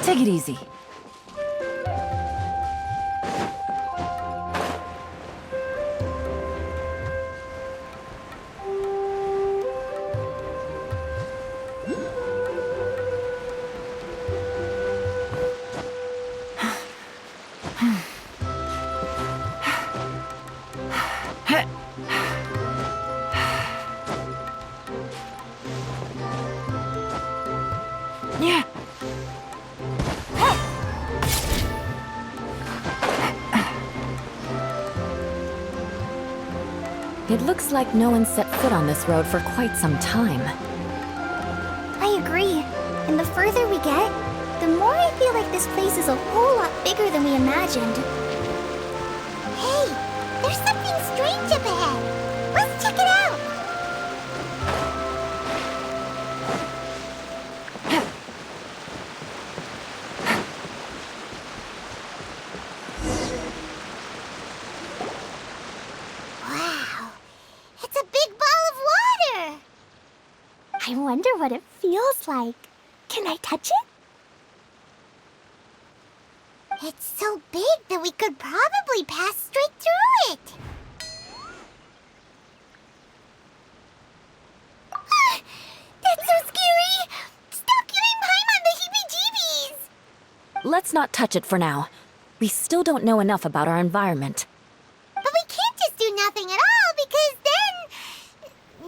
Take it easy. Yeah. It looks like no one set foot on this road for quite some time. I agree. And the further we get, the more I feel like this place is a whole lot bigger than we imagined. Hey, there's something strange up ahead. Let's check it out. Wow, it's a big ball of water. I wonder what it feels like. Can I touch it? It's so big that we could probably pass straight through it. That's so scary! Stop giving Paimon the heebie-jeebies! Let's not touch it for now. We still don't know enough about our environment. But we can't just do nothing at all, because then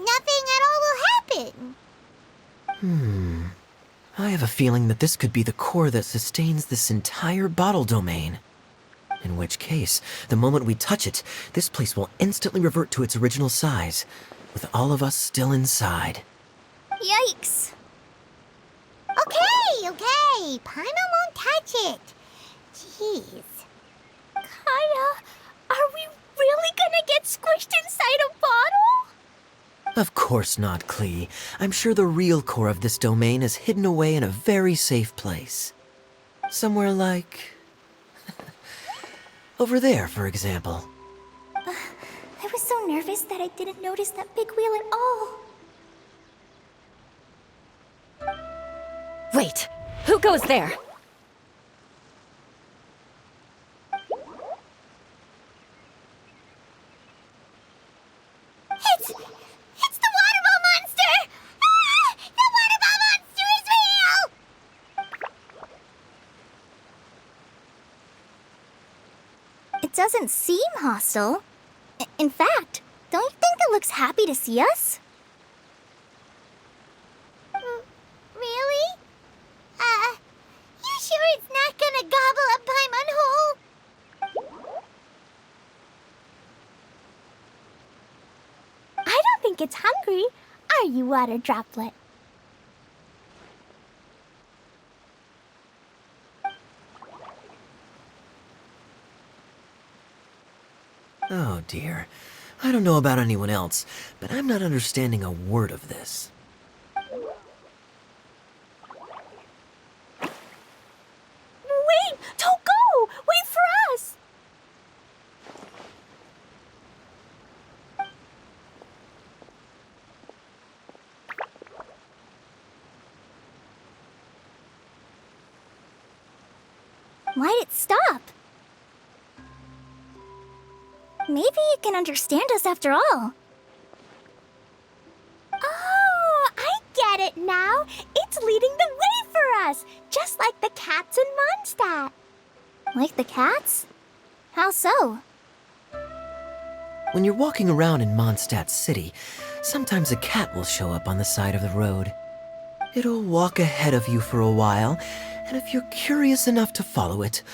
nothing at all will happen. I have a feeling that this could be the core that sustains this entire bottle domain. In which case, the moment we touch it, this place will instantly revert to its original size, with all of us still inside. Yikes. Okay. Paimon won't touch it. Jeez. Kaya, are we really gonna get squished inside a bottle? Of course not, Klee. I'm sure the real core of this domain is hidden away in a very safe place. Somewhere like... over there, for example. I was so nervous that I didn't notice that big wheel at all. Wait, who goes there? It's the water ball monster! Ah! The water ball monster is real! It doesn't seem hostile. In fact, don't you think it looks happy to see us? Really? You sure it's not gonna gobble up Paimon whole? I don't think it's hungry. Are you, Water Droplet? Oh dear. I don't know about anyone else, but I'm not understanding a word of this. Wait! Don't go! Wait for us! Why'd it stop? Maybe it can understand us after all. Oh, I get it now. It's leading the way for us, just like the cats in Mondstadt. Like the cats? How so? When you're walking around in Mondstadt City, sometimes a cat will show up on the side of the road. It'll walk ahead of you for a while, and if you're curious enough to follow it,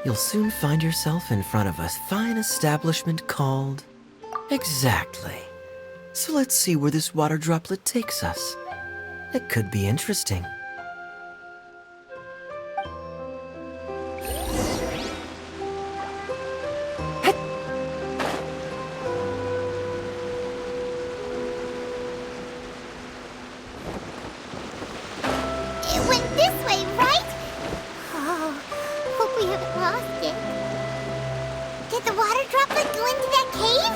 you'll soon find yourself in front of a fine establishment called... Exactly. So let's see where this water droplet takes us. It could be interesting. It went this way, right? Oh, hope we haven't lost it. Did the water droplet go into that cave?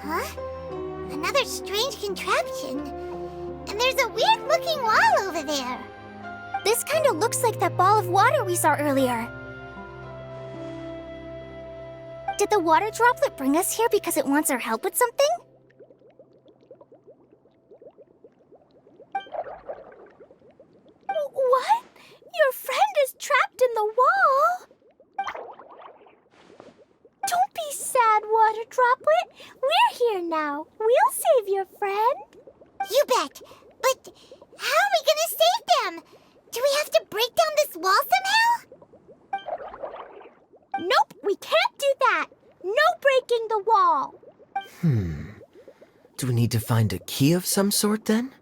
Huh? Another strange contraption. And there's a weird-looking wall over there. This kind of looks like that ball of water we saw earlier. Did the water droplet bring us here because it wants our help with something? What? Your friend is trapped in the wall? Don't be sad, Water Droplet. We're here now. We'll save your friend. You bet. But how are we gonna save them? Do we have to break down this wall somehow? Nope, we can't do that. No breaking the wall. Do we need to find a key of some sort then?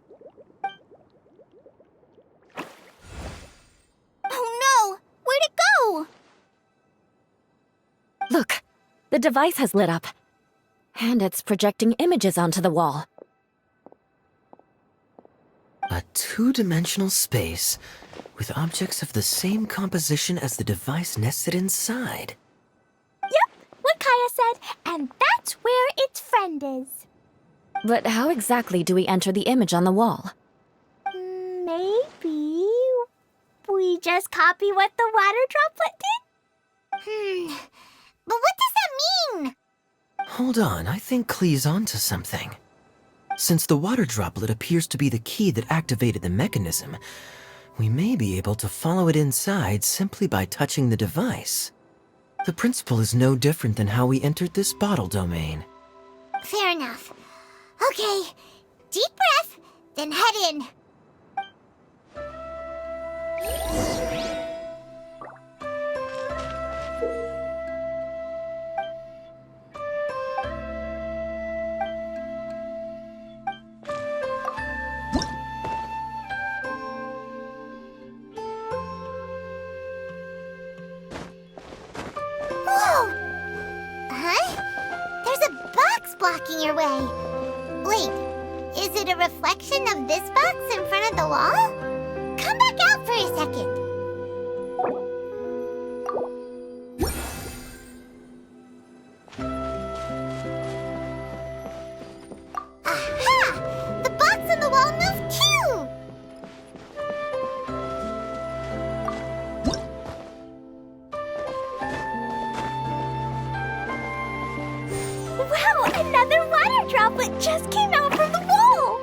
Oh no! Where'd it go? Look, the device has lit up. And it's projecting images onto the wall. A two-dimensional space with objects of the same composition as the device nested inside. Yep, what Kaya said, and that's where its friend is. But how exactly do we enter the image on the wall? Maybe we just copy what the water droplet did? But what does that mean? Hold on, I think Klee's onto something. Since the water droplet appears to be the key that activated the mechanism, we may be able to follow it inside simply by touching the device. The principle is no different than how we entered this bottle domain. Fair enough. Okay, deep breath, then head in. Whoa! Huh? There's a box blocking your way. Wait, is it a reflection of this box in front of the wall? Come back out for a second. Aha! The box on the wall moved too! Wow, another water droplet just came out from the wall!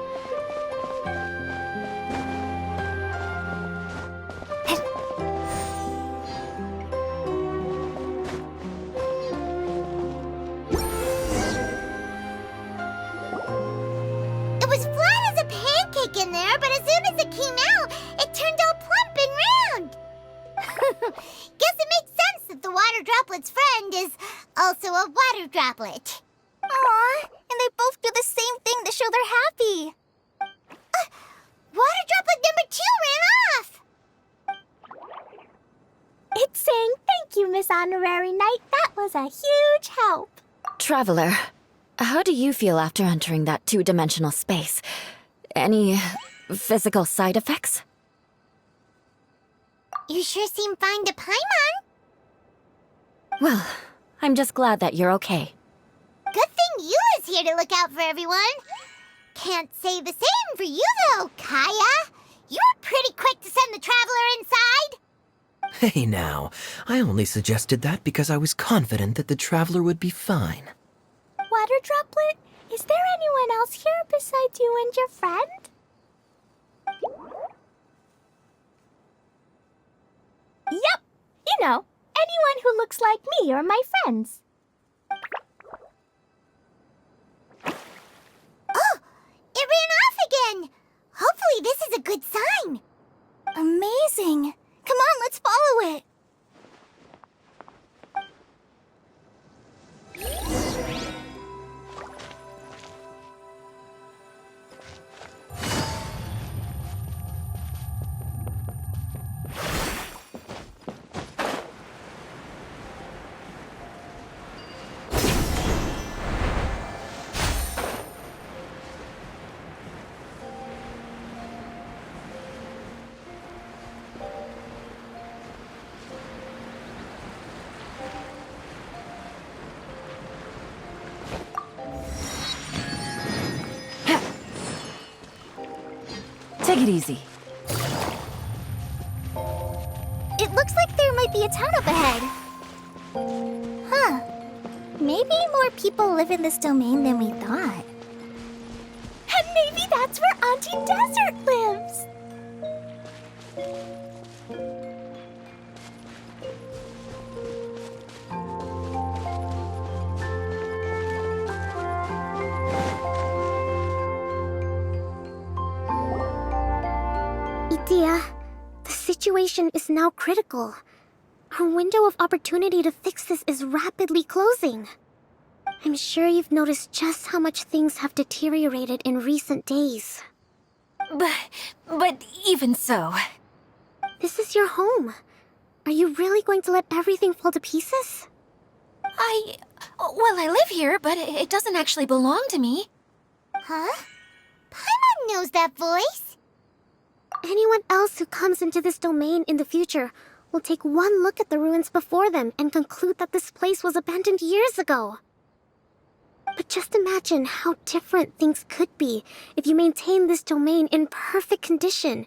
It was flat as a pancake in there, but as soon as it came out, it turned all plump and round. Guess it makes sense that the water droplet's friend is also a water droplet. Aw, and they both do the same thing to show they're happy. Water droplet number 2 ran off! It's saying thank you, Miss Honorary Knight. That was a huge help. Traveler, how do you feel after entering that two-dimensional space? Any physical side effects? You sure seem fine to Paimon. Well, I'm just glad that you're okay. Good thing you is here to look out for everyone. Can't say the same for you, though, Kaya. You were pretty quick to send the traveler inside. Hey now, I only suggested that because I was confident that the traveler would be fine. Water Droplet, is there anyone else here besides you and your friend? Yep, you know, anyone who looks like me or my friends. Oh, it ran off again. Hopefully this is a good sign. Amazing. Come on, let's follow it. Take it easy. It looks like there might be a town up ahead. Huh. Maybe more people live in this domain than we thought. And maybe that's where Auntie Desert lives! Idea, the situation is now critical. Our window of opportunity to fix this is rapidly closing. I'm sure you've noticed just how much things have deteriorated in recent days. But even so... This is your home. Are you really going to let everything fall to pieces? Well, I live here, but it doesn't actually belong to me. Huh? Paimon knows that voice. Anyone else who comes into this domain in the future will take one look at the ruins before them and conclude that this place was abandoned years ago. But just imagine how different things could be if you maintain this domain in perfect condition.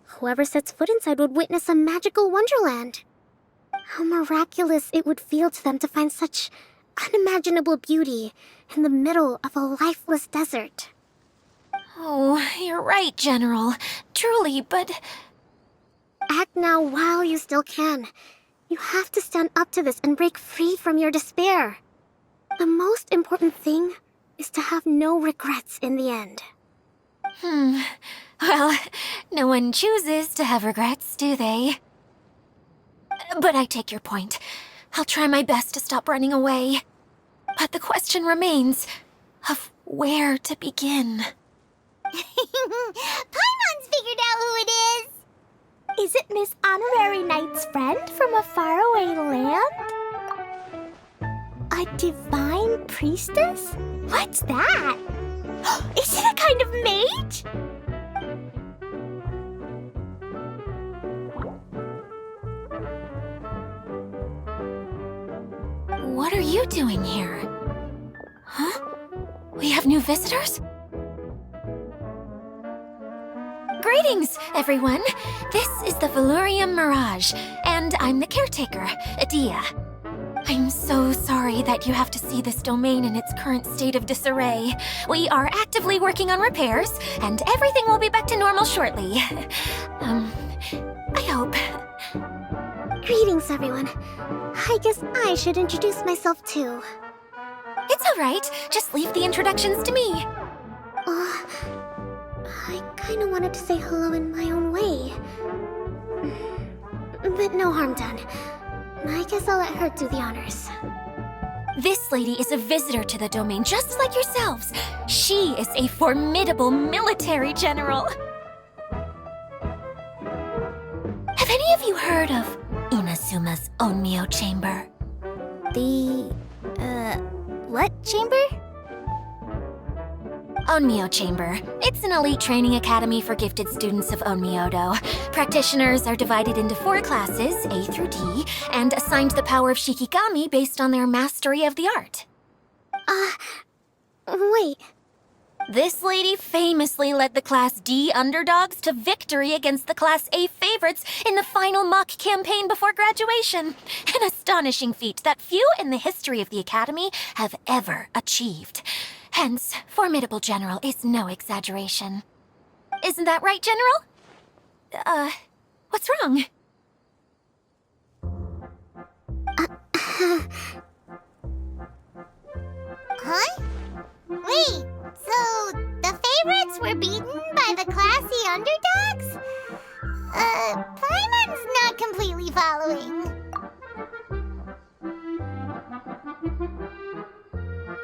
Whoever sets foot inside would witness a magical wonderland. How miraculous it would feel to them to find such unimaginable beauty in the middle of a lifeless desert. Oh, you're right, General. Truly, but... Act now while you still can. You have to stand up to this and break free from your despair. The most important thing is to have no regrets in the end. Well, no one chooses to have regrets, do they? But I take your point. I'll try my best to stop running away. But the question remains of where to begin. Paimon's figured out who it is! Is it Miss Honorary Knight's friend from a faraway land? A divine priestess? What's that? Is it a kind of mage? What are you doing here? Huh? We have new visitors? Greetings, everyone! This is the Valurium Mirage, and I'm the caretaker, Adia. I'm so sorry that you have to see this domain in its current state of disarray. We are actively working on repairs, and everything will be back to normal shortly. I hope. Greetings, everyone. I guess I should introduce myself too. It's all right. Just leave the introductions to me. I kinda wanted to say hello in my own way. But no harm done. I guess I'll let her do the honors. This lady is a visitor to the domain, just like yourselves. She is a formidable military general. Have any of you heard of Inasuma's Onmyo Chamber? What chamber? Onmyo Chamber. It's an elite training academy for gifted students of Onmyodo. Practitioners are divided into 4 classes, A through D, and assigned the power of Shikigami based on their mastery of the art. Wait. This lady famously led the Class D underdogs to victory against the Class A favorites in the final mock campaign before graduation. An astonishing feat that few in the history of the Academy have ever achieved. Hence, formidable general is no exaggeration. Isn't that right, General? What's wrong? Huh? Wait, so the favorites were beaten by the classy underdogs? Paimon's not completely following.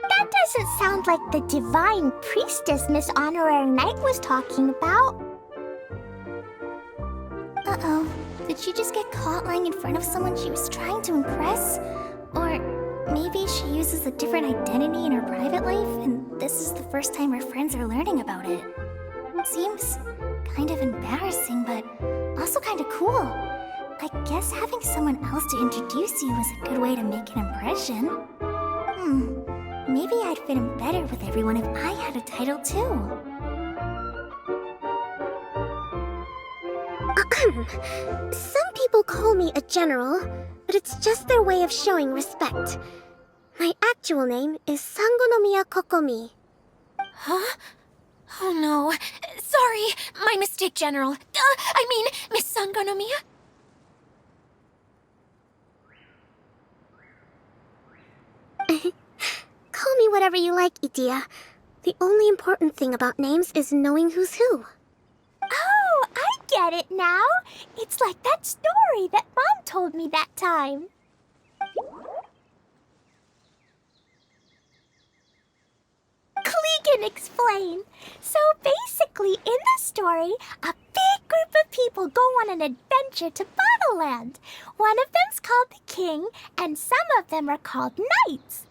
That doesn't sound like the divine priestess Miss Honorary Knight was talking about. Uh-oh. Did she just get caught lying in front of someone she was trying to impress? Or maybe she uses a different identity in her private life, and this is the first time her friends are learning about it. Seems kind of embarrassing, but also kind of cool. I guess having someone else to introduce you is a good way to make an impression. Maybe I'd fit in better with everyone if I had a title too. Some people call me a general, but it's just their way of showing respect. My actual name is Sangonomiya Kokomi. Huh? Oh no. Sorry, my mistake, General. I mean, Miss Sangonomiya. Call me whatever you like, Itia. The only important thing about names is knowing who's who. Oh, I get it now. It's like that story that Mom told me that time. Klee can explain. So basically, in the story, a big group of people go on an adventure to Bottleland. One of them's called the King, and some of them are called Knights.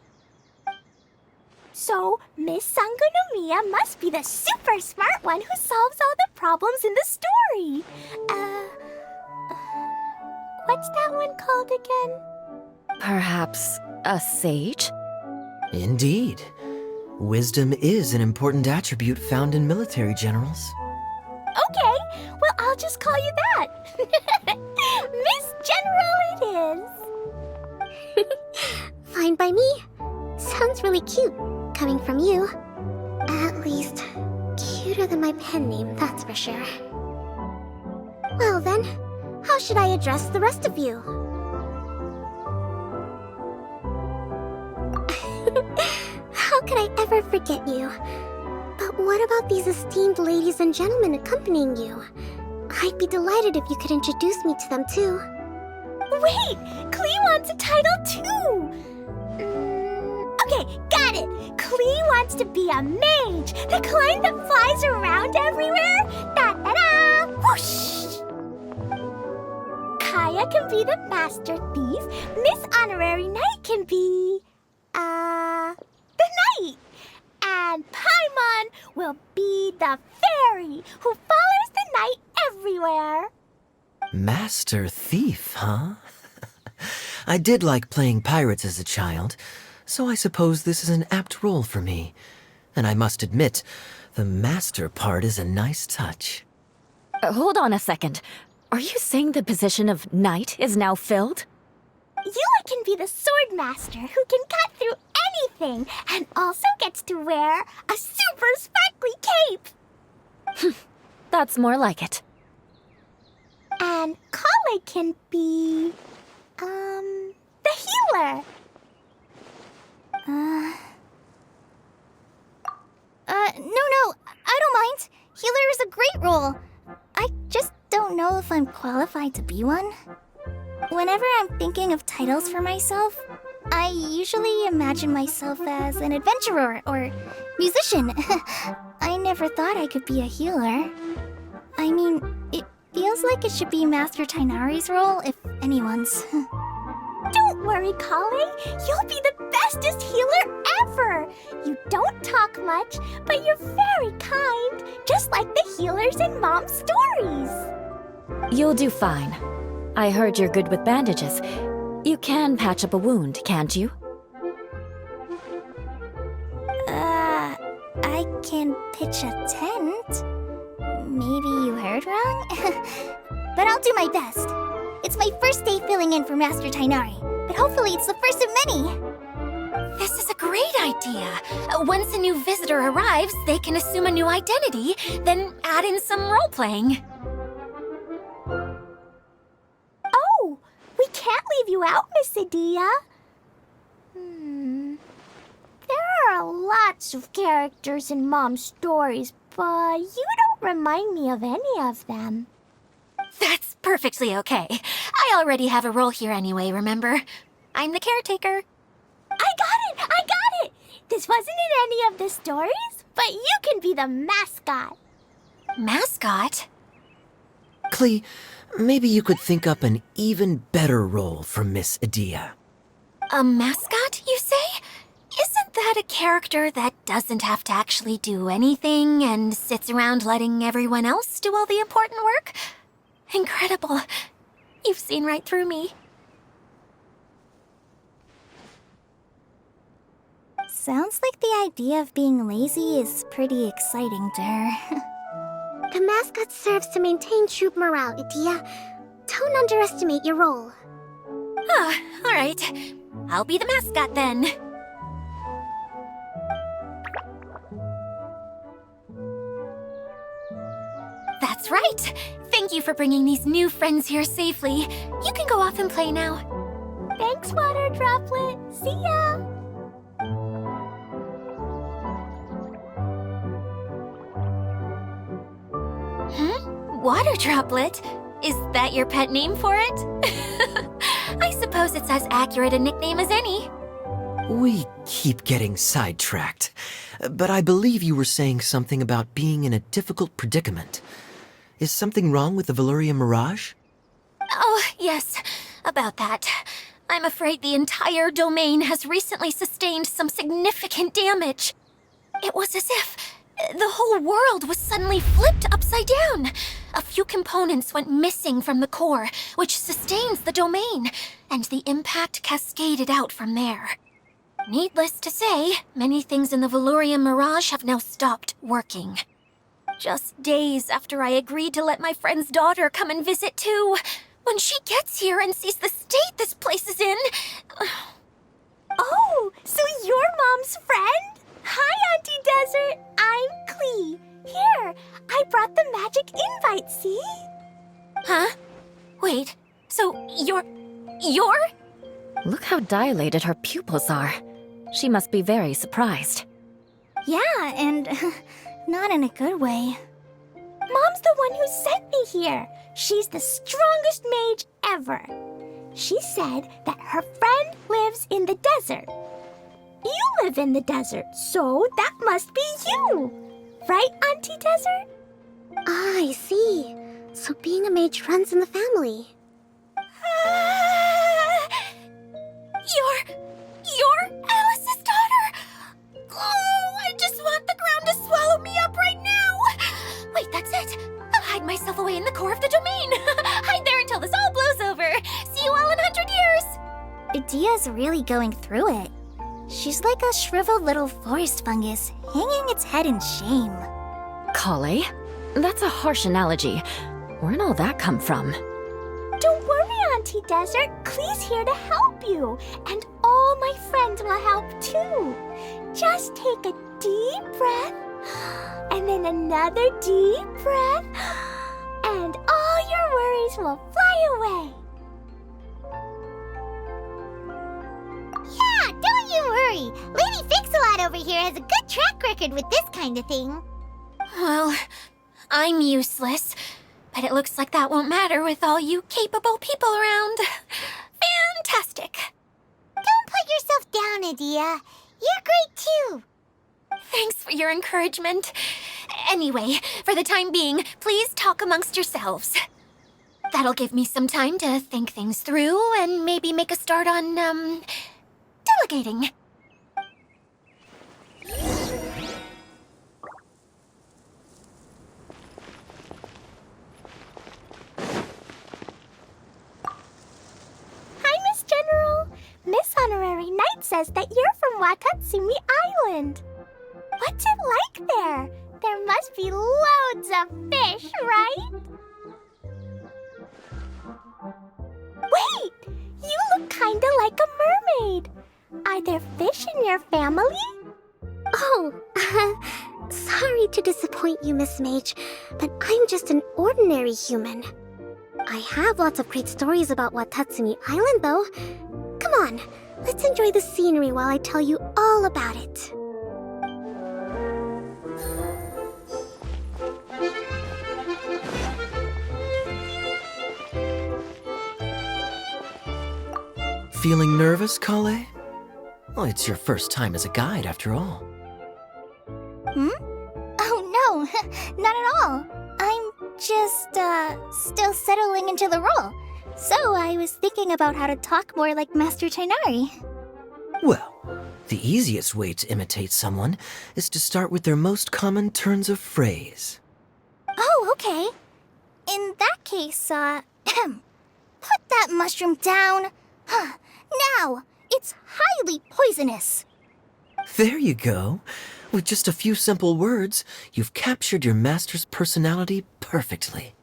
So, Miss Sangonomiya must be the super smart one who solves all the problems in the story. What's that one called again? Perhaps a sage? Indeed. Wisdom is an important attribute found in military generals. Okay, well, I'll just call you that. Miss General it is. Fine by me. Sounds really cute, coming from you. At least, cuter than my pen name, that's for sure. Well then, how should I address the rest of you? How could I ever forget you? But what about these esteemed ladies and gentlemen accompanying you? I'd be delighted if you could introduce me to them too. Wait, Klee wants a title too. Okay, got it. Klee wants to be a mage, the kind that flies around everywhere. Da-da-da! Whoosh! Kaya can be the master thief. Miss Honorary Knight can be... the knight. And Paimon will be the fairy who follows the knight everywhere. Master Thief, huh? I did like playing pirates as a child, so I suppose this is an apt role for me. And I must admit, the master part is a nice touch. Hold on a second. Are you saying the position of knight is now filled? Yula can be the sword master who can cut through anything and also gets to wear a super sparkly cape. That's more like it. And Kale can be... the healer. No, I don't mind. Healer is a great role. I just don't know if I'm qualified to be one. Whenever I'm thinking of titles for myself, I usually imagine myself as an adventurer or musician. I never thought I could be a healer. I mean, it feels like it should be Master Tainari's role, if anyone's. Don't worry, Kale. You'll be the bestest healer ever. You don't talk much, but you're very kind, just like the healers in Mom's stories. You'll do fine. I heard you're good with bandages. You can patch up a wound, can't you? I can pitch a tent. Maybe you heard wrong? But I'll do my best. It's my first day filling in for Master Tainari, but hopefully it's the first of many. This is a great idea. Once a new visitor arrives, they can assume a new identity, then add in some role-playing. Oh, we can't leave you out, Miss Adia. There are lots of characters in Mom's stories, but you don't remind me of any of them. That's perfectly okay. I already have a role here anyway, remember? I'm the caretaker. I got it! This wasn't in any of the stories, but you can be the mascot. Mascot? Klee, maybe you could think up an even better role for Miss Adia. A mascot, you say? Isn't that a character that doesn't have to actually do anything and sits around letting everyone else do all the important work? Incredible. You've seen right through me. Sounds like the idea of being lazy is pretty exciting to her. The mascot serves to maintain troop morale, Idia. Don't underestimate your role. Ah, all right. I'll be the mascot then. That's right. Thank you for bringing these new friends here safely. You can go off and play now. Thanks, Water Droplet. See ya! Water Droplet? Is that your pet name for it? I suppose it's as accurate a nickname as any. We keep getting sidetracked, but I believe you were saying something about being in a difficult predicament. Is something wrong with the Valyria Mirage? Oh, yes, about that. I'm afraid the entire domain has recently sustained some significant damage. It was as if the whole world was suddenly flipped upside down. A few components went missing from the core, which sustains the domain, and the impact cascaded out from there. Needless to say, many things in the Valyria Mirage have now stopped working. Just days after I agreed to let my friend's daughter come and visit too. When she gets here and sees the state this place is in... Oh, so you're Mom's friend? Hi, Auntie Desert. I'm Klee. Here, I brought the magic invite, see? Huh? Wait, so you're... Look how dilated her pupils are. She must be very surprised. Yeah, and not in a good way. Mom's the one who sent me here. She's the strongest mage ever. She said that her friend lives in the desert. You live in the desert, so that must be you. Right, Auntie Desert? Ah, I see. So being a mage runs in the family. You're Alice's daughter? Oh, I just want the ground to swallow me up right now. Wait, that's it. I'll hide myself away in the core of the domain. Hide there until this all blows over. See you all in 100 years. Idia's really going through it. She's like a shriveled little forest fungus, hanging its head in shame. Kale? That's a harsh analogy. Where'd all that come from? Don't worry, Auntie Desert. Klee's here to help you. And all my friends will help too. Just take a deep breath, and then another deep breath, and all your worries will fly away. Yeah, don't you worry. Lady Fix-a-Lot over here has a good track record with this kind of thing. Well, I'm useless. But it looks like that won't matter with all you capable people around. Fantastic. Don't put yourself down, Idia. You're great too. Thanks for your encouragement. Anyway, for the time being, please talk amongst yourselves. That'll give me some time to think things through and maybe make a start on, delegating. Hi, Miss General. Miss Honorary Knight says that you're from Watatsumi Island. What's it like there? There must be loads of fish, right? Wait! You look kinda like a mermaid. Are there fish in your family? Oh, sorry to disappoint you, Miss Mage, but I'm just an ordinary human. I have lots of great stories about Watatsumi Island, though. Come on, let's enjoy the scenery while I tell you all about it. Feeling nervous, Kale? Well, it's your first time as a guide, after all. Oh, no, not at all. I'm just, still settling into the role. So I was thinking about how to talk more like Master Tainari. Well, the easiest way to imitate someone is to start with their most common turns of phrase. Oh, okay. In that case, put that mushroom down. Now, it's highly poisonous. There you go. With just a few simple words, you've captured your master's personality perfectly.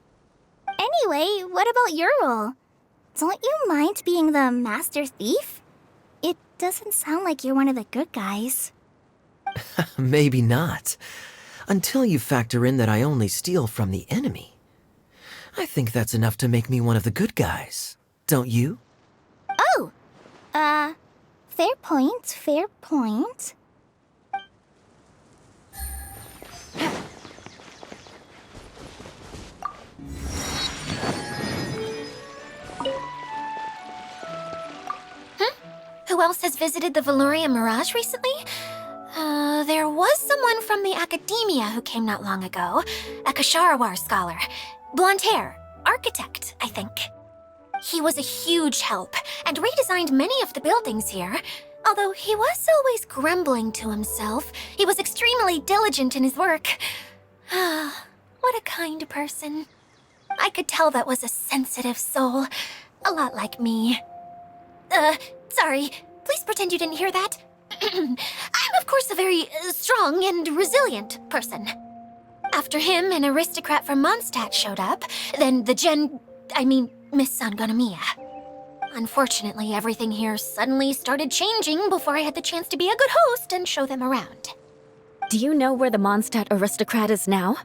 Anyway, what about your role? Don't you mind being the master thief? It doesn't sound like you're one of the good guys. Maybe not. Until you factor in that I only steal from the enemy. I think that's enough to make me one of the good guys. Don't you? Oh! Fair point, fair point. Who else has visited the Veloria Mirage recently? There was someone from the academia who came not long ago. A Kasharawar scholar. Blonde hair. Architect, I think. He was a huge help and redesigned many of the buildings here. Although he was always grumbling to himself, he was extremely diligent in his work. What a kind person. I could tell that was a sensitive soul. A lot like me. Sorry. Please pretend you didn't hear that. I'm, of course, a very strong and resilient person. After him, an aristocrat from Mondstadt showed up. Then Miss Sangonomiya. Unfortunately, everything here suddenly started changing before I had the chance to be a good host and show them around. Do you know where the Mondstadt aristocrat is now?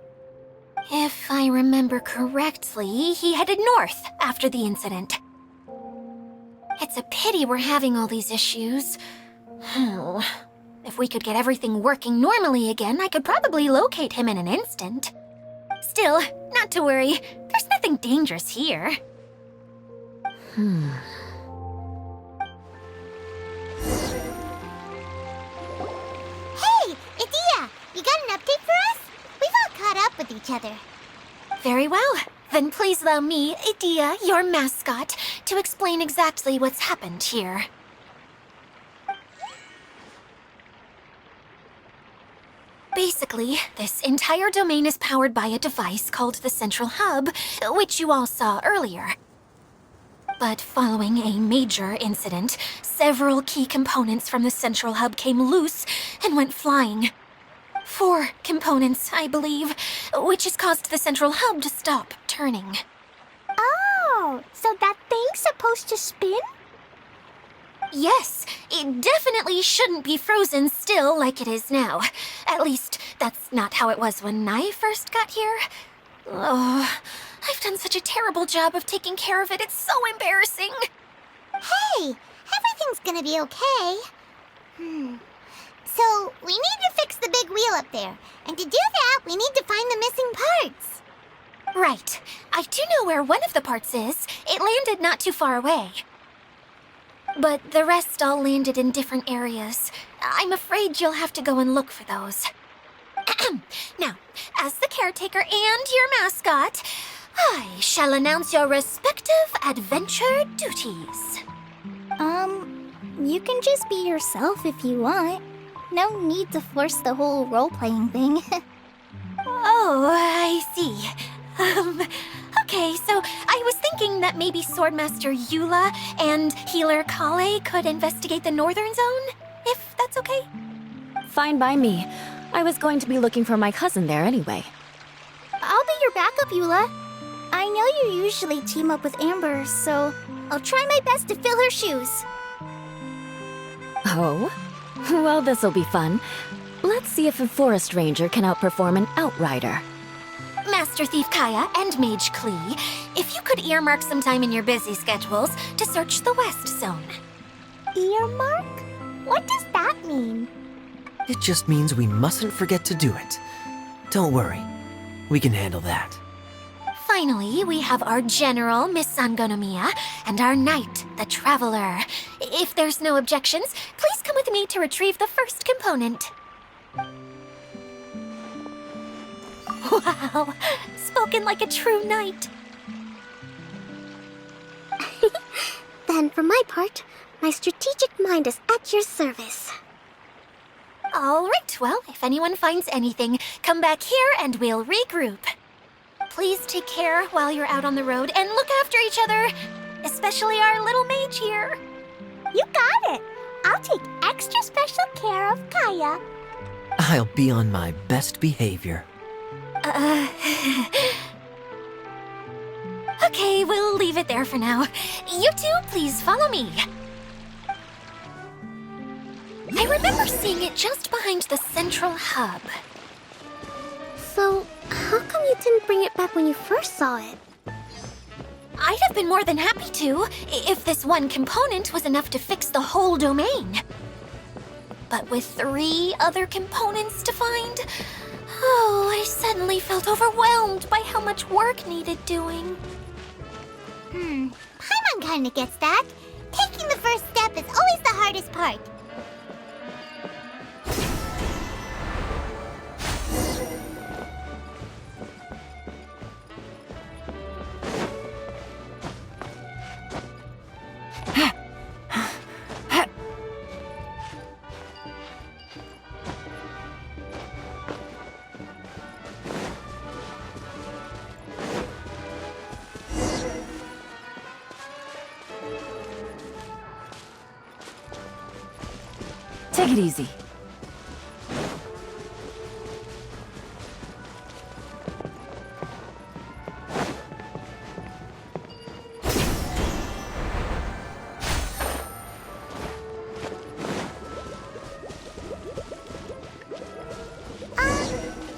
If I remember correctly, he headed north after the incident. It's a pity we're having all these issues. If we could get everything working normally again, I could probably locate him in an instant. Still, not to worry. There's nothing dangerous here. Hey, Idia, you got an update for us? We've all caught up with each other. Very well. Then please allow me, Idia, your mascot, to explain exactly what's happened here. Basically, this entire domain is powered by a device called the Central Hub, which you all saw earlier. But following a major incident, several key components from the Central Hub came loose and went flying. 4 components, I believe, which has caused the Central Hub to stop turning. Oh, so that thing's supposed to spin? Yes, it definitely shouldn't be frozen still like it is now. At least, that's not how it was when I first got here. Oh, I've done such a terrible job of taking care of it. It's so embarrassing. Hey, everything's gonna be okay. So, we need to fix the big wheel up there. And to do that, we need to find the missing parts. Right. I do know where one of the parts is. It landed not too far away. But the rest all landed in different areas. I'm afraid you'll have to go and look for those. Now, as the caretaker and your mascot, I shall announce your respective adventure duties. You can just be yourself if you want. No need to force the whole role-playing thing. Oh, I see. Okay, so I was thinking that maybe Swordmaster Eula and Healer Kale could investigate the northern zone, if that's okay? Fine by me. I was going to be looking for my cousin there anyway. I'll be your backup, Eula. I know you usually team up with Amber, so I'll try my best to fill her shoes. Oh? Well, this'll be fun. Let's see if a forest ranger can outperform an outrider. Master Thief Kaya and Mage Klee, if you could earmark some time in your busy schedules to search the West Zone. Earmark? What does that mean? It just means we mustn't forget to do it. Don't worry. We can handle that. Finally, we have our General, Miss Sangonomiya, and our Knight, the Traveler. If there's no objections, please come with me to retrieve the first component. Wow, spoken like a true knight. Then, for my part, my strategic mind is at your service. All right, well, if anyone finds anything, come back here and we'll regroup. Please take care while you're out on the road and look after each other, especially our little mage here. You got it! I'll take extra special care of Kaya. I'll be on my best behavior. Okay, we'll leave it there for now. You two, please follow me. I remember seeing it just behind the central hub. So, how come you didn't bring it back when you first saw it? I'd have been more than happy to, if this one component was enough to fix the whole domain. But with 3 other components to find, I suddenly felt overwhelmed by how much work needed doing. Paimon kinda gets that. Taking the first step is always the hardest part. Take it easy.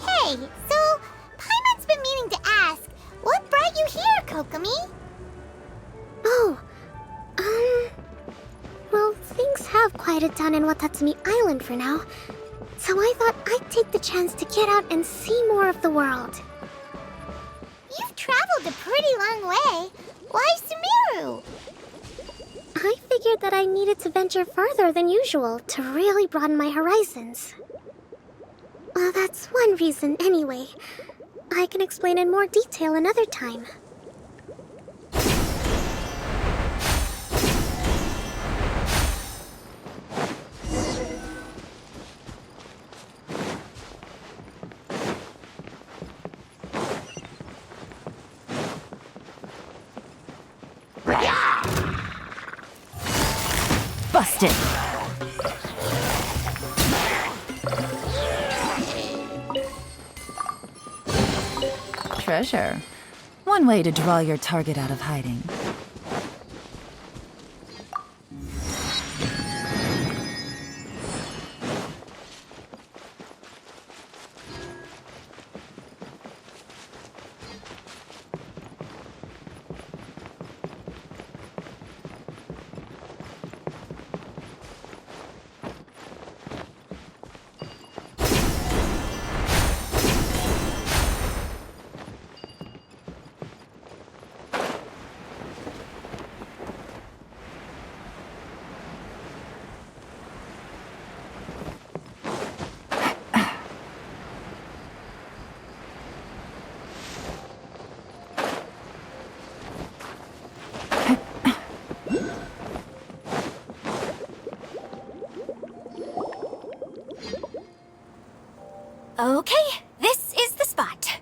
Hey, so Paimon's been meaning to ask, what brought you here, Kokomi? Oh, well, things have quieted down in Watatsumi Island for now. So I thought I'd take the chance to get out and see more of the world. You've traveled a pretty long way. Why Sumeru? I figured that I needed to venture farther than usual to really broaden my horizons. Well, that's one reason anyway. I can explain in more detail another time. Busted! Treasure. One way to draw your target out of hiding. Okay, this is the spot.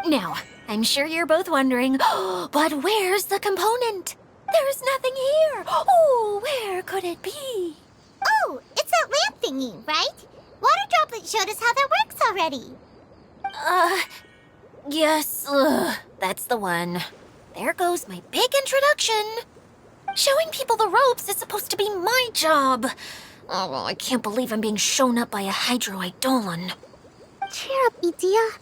Now, I'm sure you're both wondering, but where's the component? There's nothing here. Oh, where could it be? Oh, it's that lamp thingy, right? Water Droplet showed us how that works already. Yes, that's the one. There goes my big introduction. Showing people the ropes is supposed to be my job. Oh, I can't believe I'm being shown up by a Hydro Eidolon. Cheer up, Idia.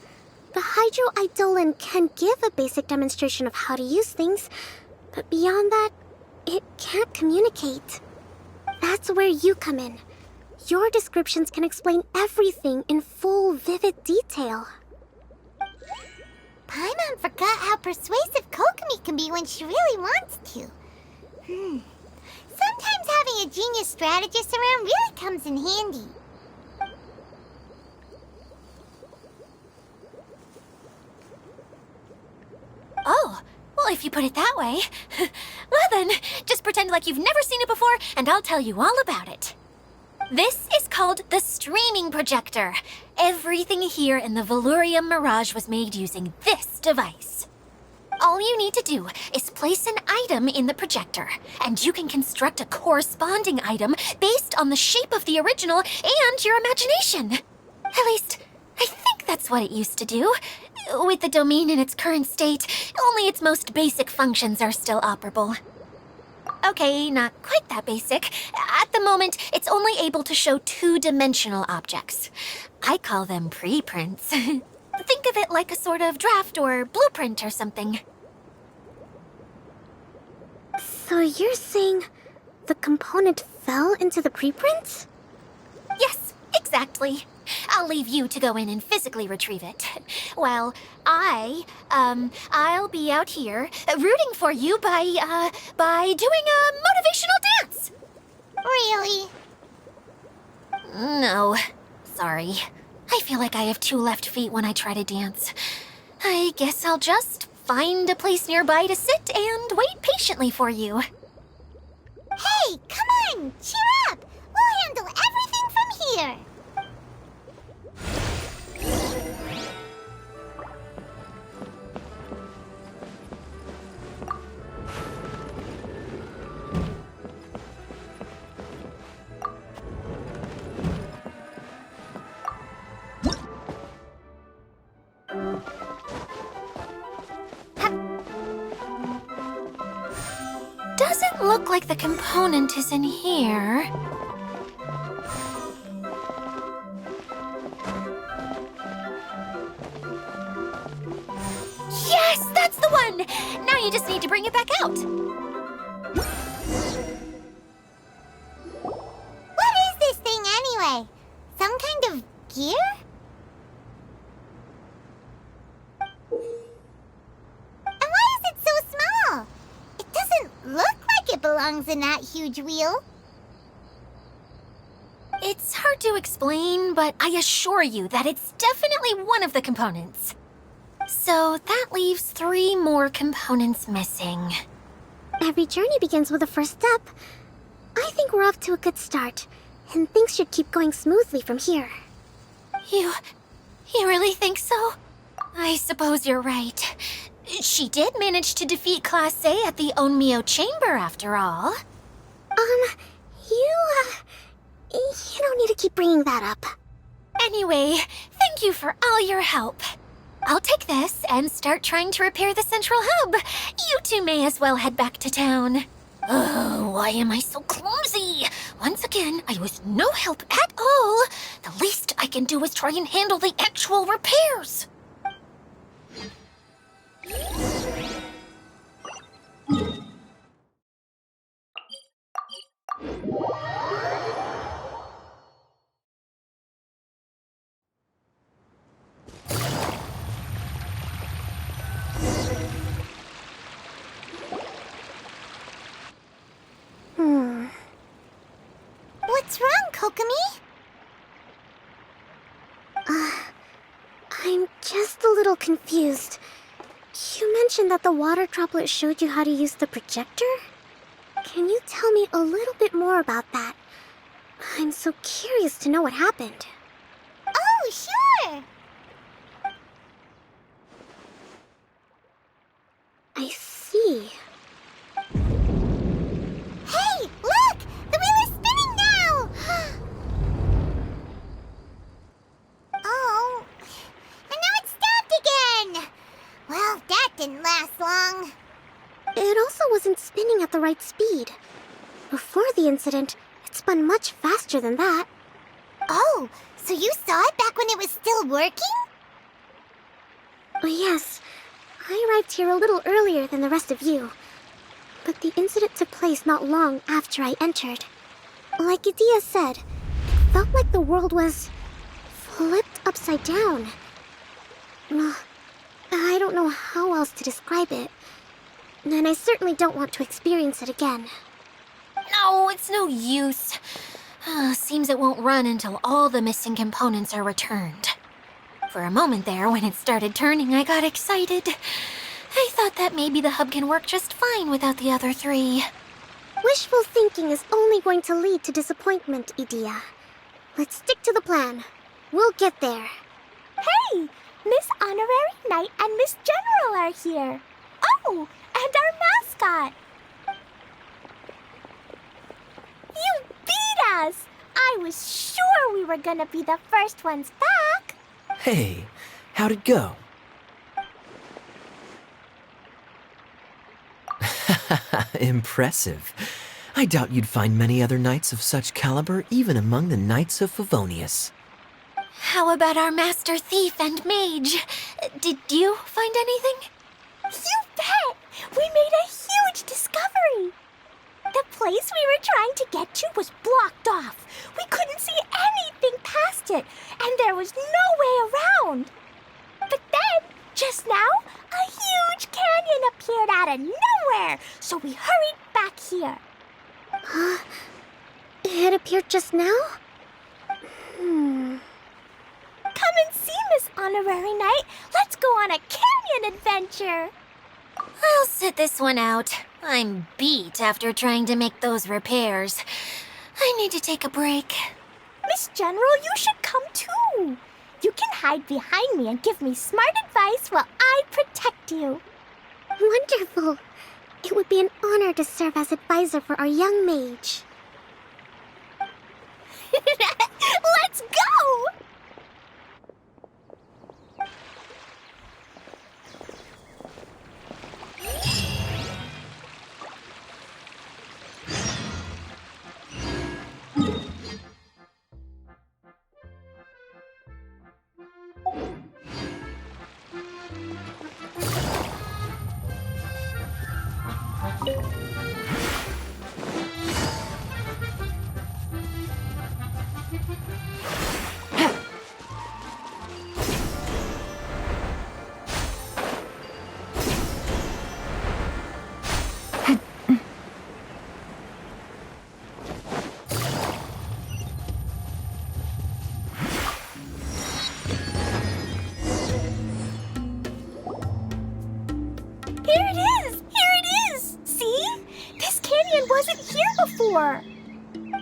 The Hydro Eidolon can give a basic demonstration of how to use things, but beyond that, it can't communicate. That's where you come in. Your descriptions can explain everything in full, vivid detail. Paimon forgot how persuasive Kokomi can be when she really wants to. Sometimes having a genius strategist around really comes in handy. Oh, well, if you put it that way. Well then, just pretend like you've never seen it before, and I'll tell you all about it. This is called the streaming projector. Everything here in the Velurium Mirage was made using this device. All you need to do is place an item in the projector, and you can construct a corresponding item based on the shape of the original and your imagination. At least, I think that's what it used to do. With the domain in its current state, only its most basic functions are still operable. Okay, not quite that basic. At the moment, it's only able to show two-dimensional objects. I call them preprints. Think of it like a sort of draft or blueprint or something. So you're saying the component fell into the preprints? Yes, exactly. I'll leave you to go in and physically retrieve it. Well, I'll be out here rooting for you by doing a motivational dance. Really? No, sorry. I feel like I have two left feet when I try to dance. I guess I'll just find a place nearby to sit and wait patiently for you. Hey, come on! Cheer up! We'll handle everything from here! Doesn't look like the component is in here. Yes, that's the one! Now you just need to bring it back out. What is this thing anyway? Some kind of gear? And why is it so small? It doesn't look like it belongs in that huge wheel. It's hard to explain, but I assure you that it's definitely one of the components. So that leaves 3 more components missing. Every journey begins with a first step. I think we're off to a good start, and things should keep going smoothly from here. You really think so? I suppose you're right. She did manage to defeat Class A at the Onmyo Chamber, after all. You don't need to keep bringing that up. Anyway, thank you for all your help. I'll take this and start trying to repair the central hub. You two may as well head back to town. Oh, why am I so clumsy? Once again, I was no help at all. The least I can do is try and handle the actual repairs. What's wrong, Kokomi? I'm just a little confused. You mentioned that the water droplet showed you how to use the projector? Can you tell me a little bit more about that? I'm so curious to know what happened. Oh, sure! I see. Hey, look! The wheel is spinning now! Oh, and now it's stopped again! Well, that didn't last long. It also wasn't spinning at the right speed. Before the incident, it spun much faster than that. Oh, so you saw it back when it was still working? Yes. I arrived here a little earlier than the rest of you. But the incident took place not long after I entered. Like Idia said, it felt like the world was flipped upside down. Well, I don't know how else to describe it. And I certainly don't want to experience it again. No, it's no use. Seems it won't run until all the missing components are returned. For a moment there, when it started turning, I got excited. I thought that maybe the hub can work just fine without the other 3. Wishful thinking is only going to lead to disappointment, Idia. Let's stick to the plan. We'll get there. Hey, Miss Honorary Knight and Miss General are here. Oh, and our mascot. You beat us! I was sure we were gonna be the first ones back. Hey, how'd it go? Impressive. I doubt you'd find many other knights of such caliber even among the Knights of Favonius. How about our master thief and mage? Did you find anything? You bet! We made a huge discovery! The place we were trying to get to was blocked off. We couldn't see anything past it, and there was no way around. But then, just now, a huge canyon appeared out of nowhere, so we hurried back here. It appeared just now? Come and see, Miss Honorary Knight. Let's go on a canyon adventure. I'll sit this one out. I'm beat after trying to make those repairs. I need to take a break. Miss General, you should come too. You can hide behind me and give me smart advice while I protect you. Wonderful. It would be an honor to serve as advisor for our young mage. Let's go!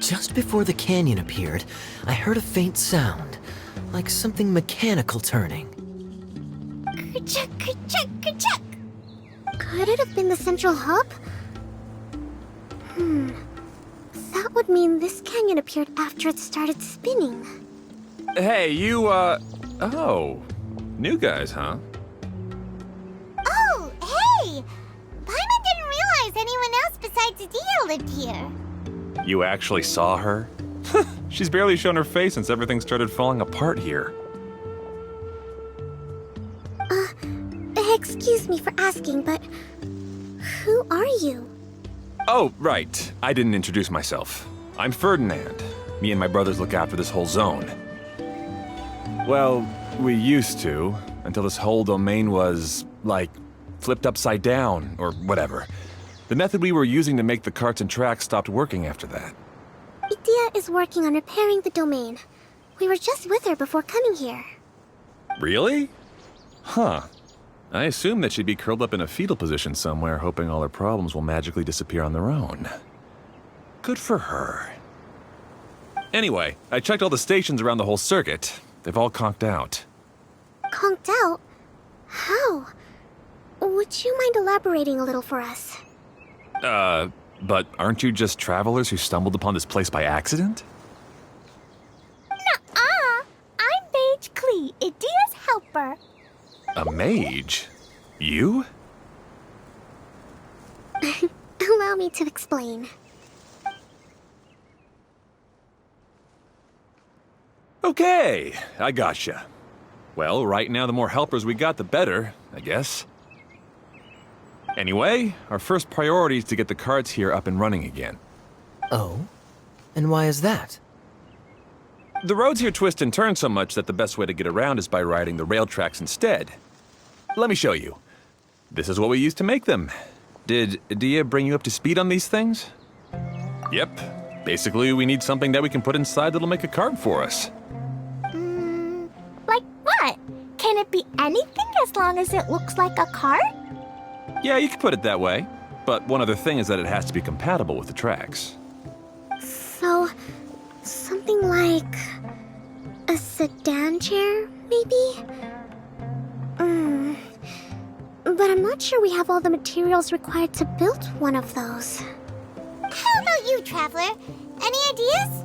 Just before the canyon appeared, I heard a faint sound, like something mechanical turning. Kerchuck, kerchuck, kerchuck. Could it have been the central hub? That would mean this canyon appeared after it started spinning. Hey, you, oh. New guys, huh? Oh, hey! Paimon didn't realize anyone else besides Adia lived here. You actually saw her? She's barely shown her face since everything started falling apart here. Excuse me for asking, but who are you? Oh, right. I didn't introduce myself. I'm Ferdinand. Me and my brothers look after this whole zone. Well, we used to, until this whole domain was, like, flipped upside down, or whatever. The method we were using to make the carts and tracks stopped working after that. Adia is working on repairing the domain. We were just with her before coming here. Really? Huh. I assume that she'd be curled up in a fetal position somewhere, hoping all her problems will magically disappear on their own. Good for her. Anyway, I checked all the stations around the whole circuit. They've all conked out. Conked out? How? Would you mind elaborating a little for us? But aren't you just travelers who stumbled upon this place by accident? Nuh-uh! I'm Mage Klee, Adia's helper. A mage? You? Allow me to explain. Okay, I gotcha. Well, right now the more helpers we got, the better, I guess. Anyway, our first priority is to get the carts here up and running again. Oh? And why is that? The roads here twist and turn so much that the best way to get around is by riding the rail tracks instead. Let me show you. This is what we used to make them. Did Adia bring you up to speed on these things? Yep. Basically, we need something that we can put inside that'll make a cart for us. Like what? Can it be anything as long as it looks like a cart? Yeah, you could put it that way. But one other thing is that it has to be compatible with the tracks. So, something like a sedan chair, maybe? But I'm not sure we have all the materials required to build one of those. How about you, Traveler? Any ideas?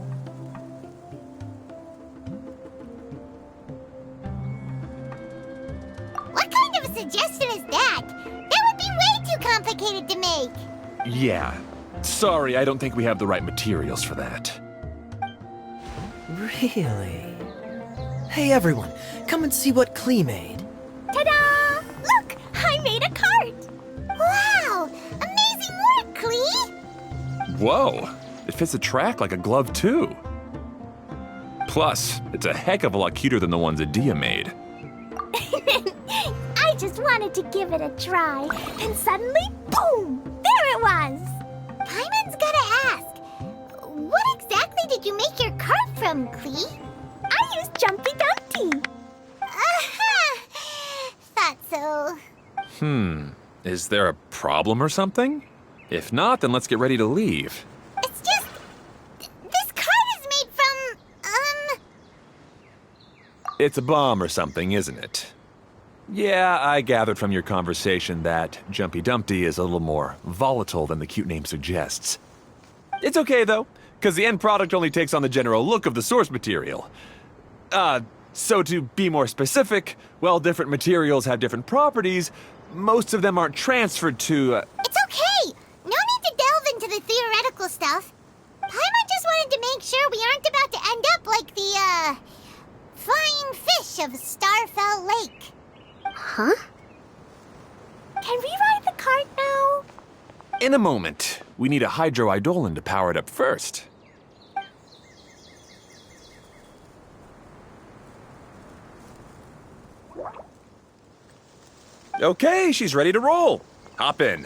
a suggestion as that. That would be way too complicated to make. Yeah. Sorry, I don't think we have the right materials for that. Really? Hey everyone, come and see what Klee made. Ta-da! Look, I made a cart. Wow! Amazing work, Klee! Whoa! It fits the track like a glove, too. Plus, it's a heck of a lot cuter than the ones Adia made. I just wanted to give it a try, and suddenly, boom! There it was! Paimon's gotta ask, what exactly did you make your cart from, Klee? I used Jumpy Dumpty. Aha! Thought so. Is there a problem or something? If not, then let's get ready to leave. It's just... this cart is made from, It's a bomb or something, isn't it? Yeah, I gathered from your conversation that Jumpy Dumpty is a little more volatile than the cute name suggests. It's okay, though, because the end product only takes on the general look of the source material. So to be more specific, while different materials have different properties, most of them aren't transferred to, It's okay! No need to delve into the theoretical stuff. Paimon just wanted to make sure we aren't about to end up like the, flying fish of Starfell Lake. Huh? Can we ride the cart now? In a moment. We need a hydroidolin to power it up first. Okay, she's ready to roll. Hop in.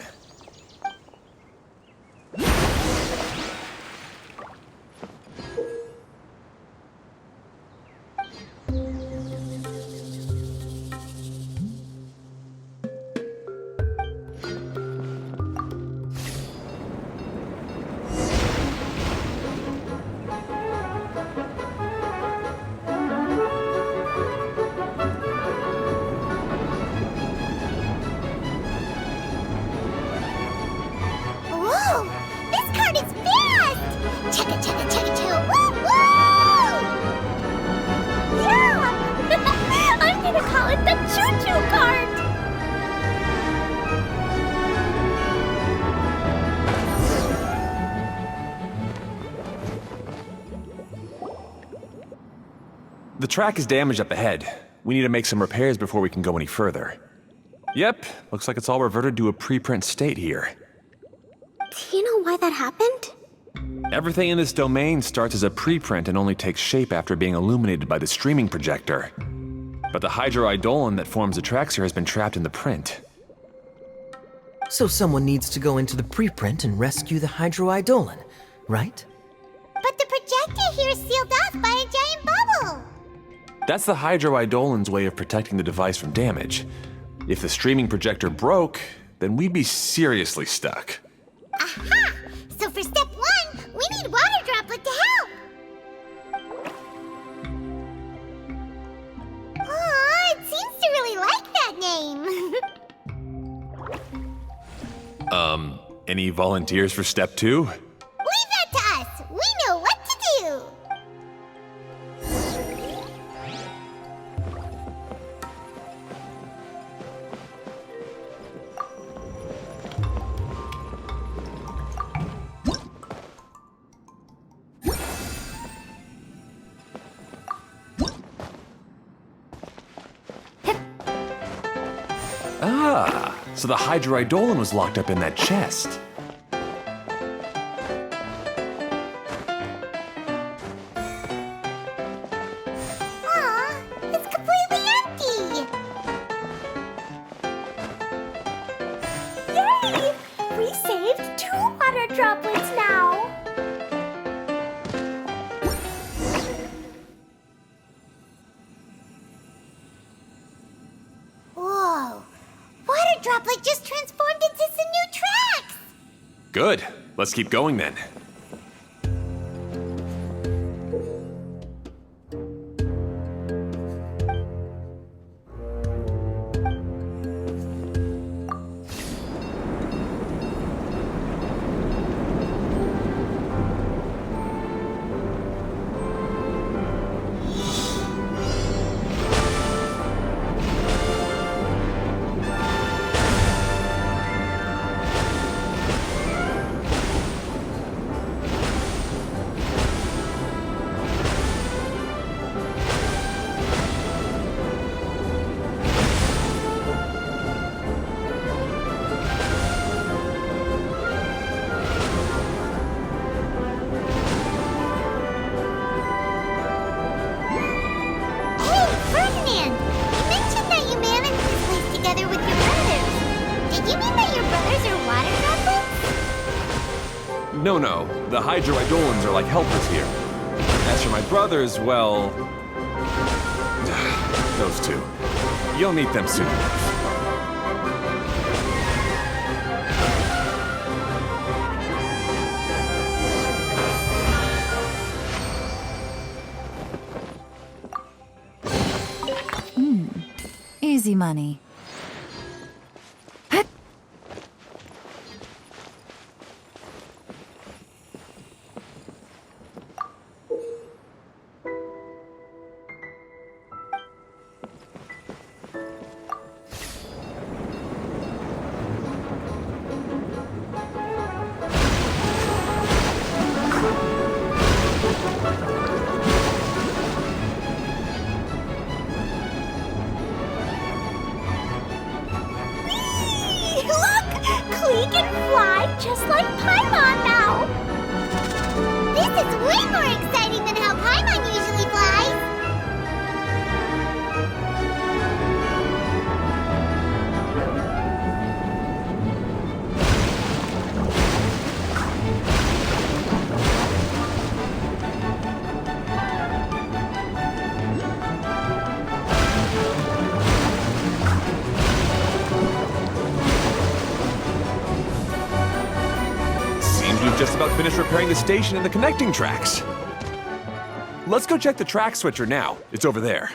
Whoa! This cart is fast! Chugga chugga chugga chugga woo woo! Yeah! I'm gonna call it the choo-choo cart! The track is damaged up ahead. We need to make some repairs before we can go any further. Yep, looks like it's all reverted to a preprint state here. Do you know why that happened? Everything in this domain starts as a preprint and only takes shape after being illuminated by the streaming projector. But the hydroidolin that forms the tracks here has been trapped in the print. So someone needs to go into the preprint and rescue the hydroidolin, right? But the projector here is sealed off by a giant bubble! That's the hydroidolin's way of protecting the device from damage. If the streaming projector broke, then we'd be seriously stuck. Aha! So for step one, we need water droplet to help! Aw, it seems to really like that name. Any volunteers for step two? Leave that to us! We know what to do! Ah, so the hydroidolin was locked up in that chest. Aw, it's completely empty! Yay! We saved 2 water droplets now! Whoa! Water droplet just transformed into some new tracks! Good. Let's keep going then. No, the hydroidolans are like helpers here. As for my brothers, well... those two. You'll meet them soon. Easy money. Look! Klee can fly just like Paimon now! This is way more exciting than how Paimon usually flies. Seems we've just about finished repairing the station and the connecting tracks. Let's go check the track switcher now. It's over there.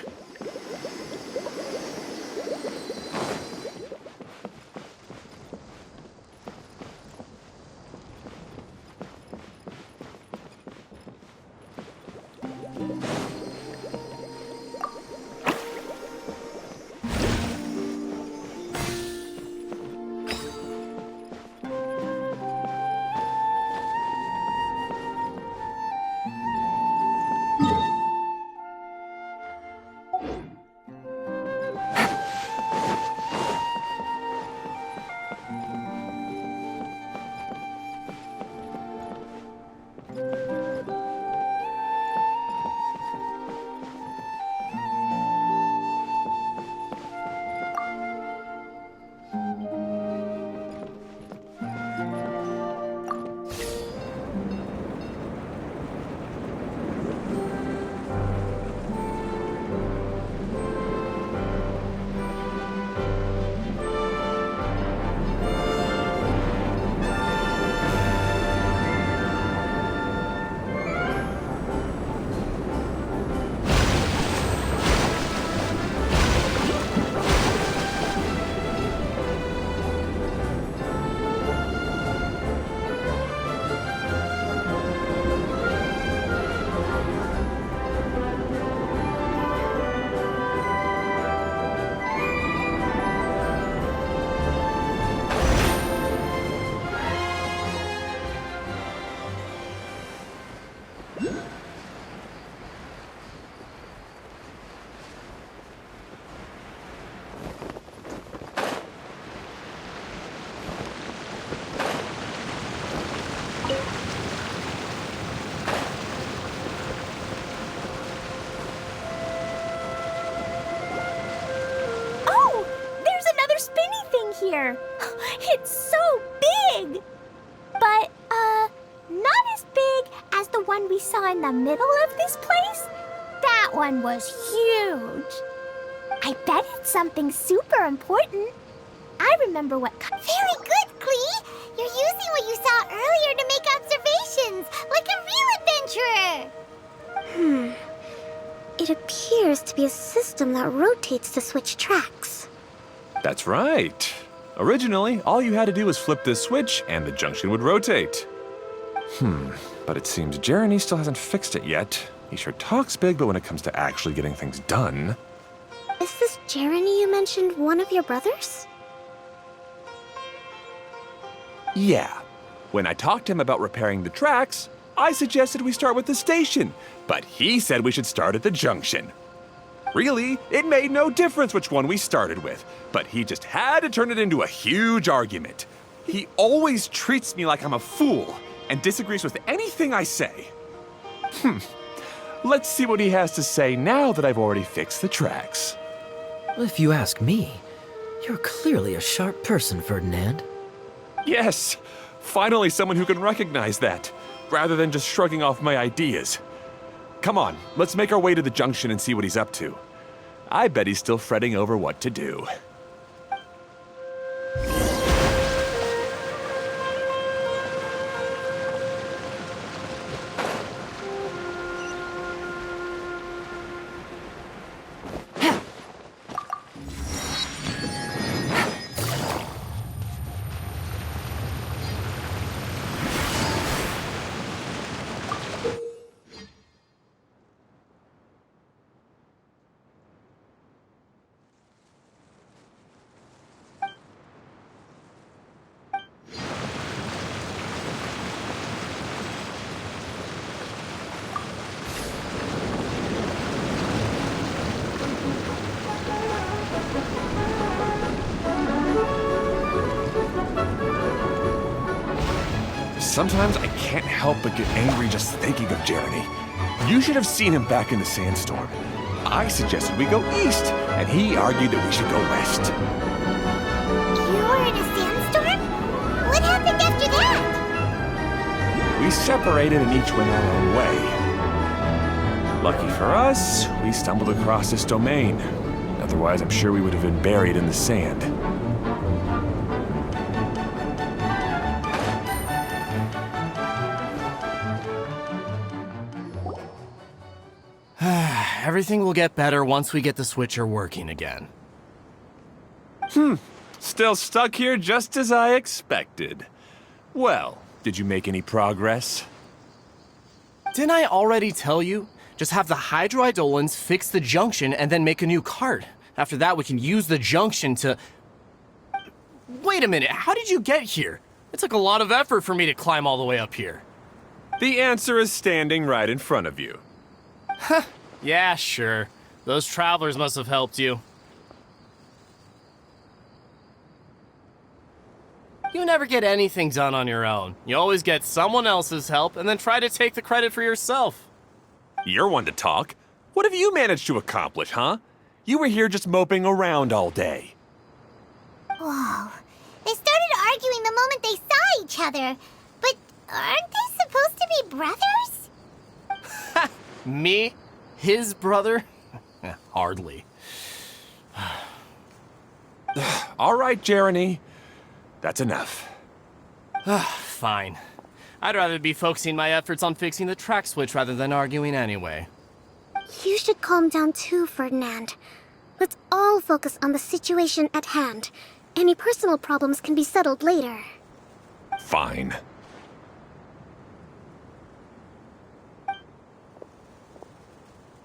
Oh! There's another spinny thing here! It's so big! But, not as big as the one we saw in the middle of this place. That one was huge. I bet it's something super important. I remember what... Very good, Klee. You're using what you saw earlier to make observations, like a real adventurer. It appears to be a system that rotates to switch tracks. That's right. Originally, all you had to do was flip this switch and the junction would rotate. But it seems Jeremy still hasn't fixed it yet. He sure talks big, but when it comes to actually getting things done... Is this Jeremy you mentioned one of your brothers? Yeah. When I talked to him about repairing the tracks, I suggested we start with the station, but he said we should start at the junction. Really, it made no difference which one we started with, but he just had to turn it into a huge argument. He always treats me like I'm a fool and disagrees with anything I say. Let's see what he has to say now that I've already fixed the tracks. If you ask me, you're clearly a sharp person, Ferdinand. Yes, Finally, someone who can recognize that, rather than just shrugging off my ideas. Come on, let's make our way to the junction and see what he's up to. I bet he's still fretting over what to do. Sometimes I can't help but get angry just thinking of Jeremy. You should have seen him back in the sandstorm. I suggested we go east, and he argued that we should go west. You were in a sandstorm? What happened after that? We separated and each went our own way. Lucky for us, we stumbled across this domain. Otherwise, I'm sure we would have been buried in the sand. Everything will get better once we get the switcher working again. Still stuck here just as I expected. Well, did you make any progress? Didn't I already tell you? Just have the hydroidolins fix the junction and then make a new cart. After that, we can use the junction to... Wait a minute, how did you get here? It took a lot of effort for me to climb all the way up here. The answer is standing right in front of you. Yeah, sure. Those travelers must have helped you. You never get anything done on your own. You always get someone else's help and then try to take the credit for yourself. You're one to talk. What have you managed to accomplish, huh? You were here just moping around all day. Whoa. They started arguing the moment they saw each other. But aren't they supposed to be brothers? Me? His brother? Hardly. All right, Jeremy. That's enough. Fine. I'd rather be focusing my efforts on fixing the track switch rather than arguing anyway. You should calm down too, Ferdinand. Let's all focus on the situation at hand. Any personal problems can be settled later. Fine.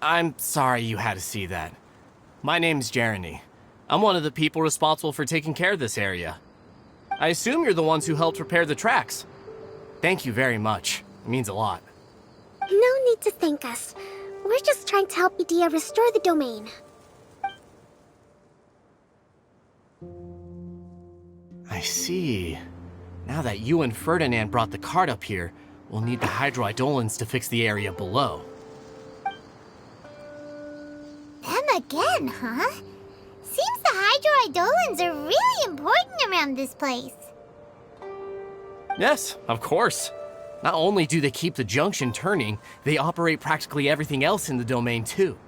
I'm sorry you had to see that. My name's Jeremy. I'm one of the people responsible for taking care of this area. I assume you're the ones who helped repair the tracks. Thank you very much. It means a lot. No need to thank us. We're just trying to help Idea restore the domain. I see. Now that you and Ferdinand brought the cart up here, we'll need the hydroidolins to fix the area below. Them again, huh? Seems the hydroidolins are really important around this place. Yes, of course. Not only do they keep the junction turning, they operate practically everything else in the domain too.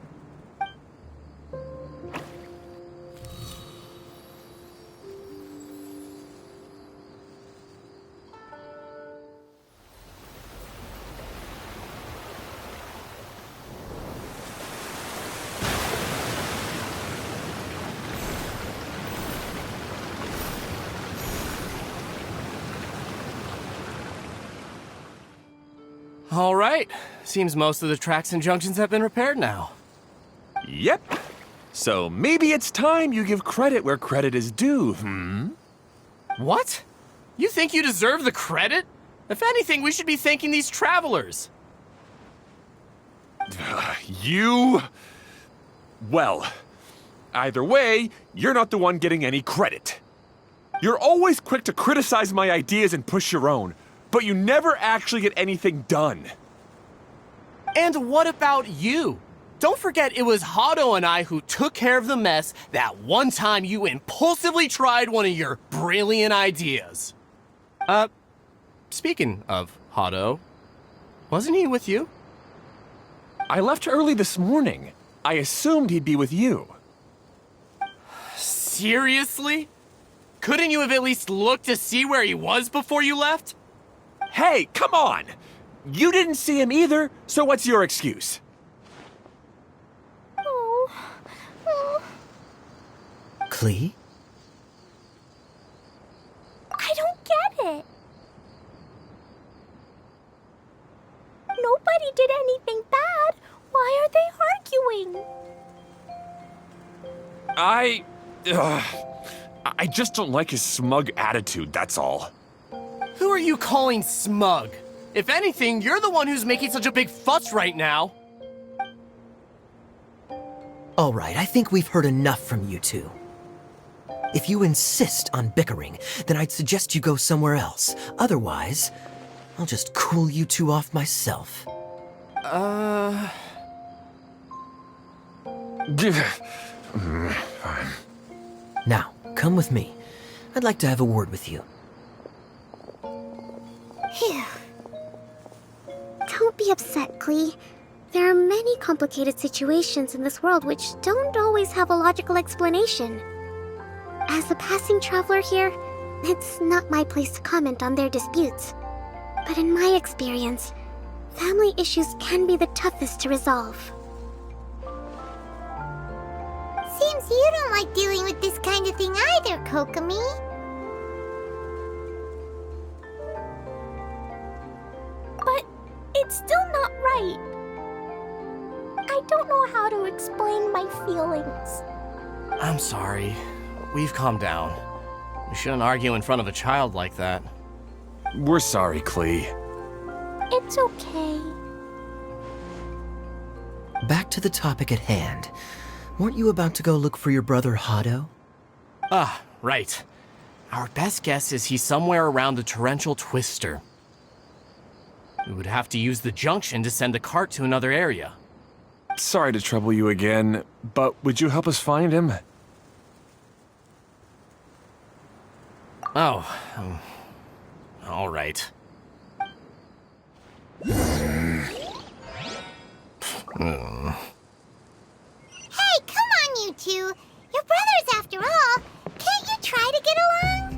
All right. Seems most of the tracks and junctions have been repaired now. Yep. So maybe it's time you give credit where credit is due, What? You think you deserve the credit? If anything, we should be thanking these travelers. You... Well, either way, you're not the one getting any credit. You're always quick to criticize my ideas and push your own, but you never actually get anything done. And what about you? Don't forget it was Hado and I who took care of the mess that one time you impulsively tried one of your brilliant ideas. speaking of Hado, wasn't he with you? I left early this morning. I assumed he'd be with you. Seriously? Couldn't you have at least looked to see where he was before you left? Hey, come on! You didn't see him either, so what's your excuse? Klee? I don't get it. Nobody did anything bad. Why are they arguing? I just don't like his smug attitude, that's all. Who are you calling smug? If anything, you're the one who's making such a big fuss right now. All right, I think we've heard enough from you two. If you insist on bickering, then I'd suggest you go somewhere else. Otherwise, I'll just cool you two off myself. Fine. Now, come with me. I'd like to have a word with you. Phew. Don't be upset, Klee. There are many complicated situations in this world which don't always have a logical explanation. As a passing traveler here, it's not my place to comment on their disputes. But in my experience, family issues can be the toughest to resolve. Seems you don't like dealing with this kind of thing either, Kokomi. But it's still not right. I don't know how to explain my feelings. I'm sorry. We've calmed down. We shouldn't argue in front of a child like that. We're sorry, Klee. It's okay. Back to the topic at hand. Weren't you about to go look for your brother Hado? Ah, right. Our best guess is he's somewhere around the torrential twister. We would have to use the junction to send a cart to another area. Sorry to trouble you again, but would you help us find him? Oh, all right. Hey, come on, you two. You're brothers after all. Can't you try to get along?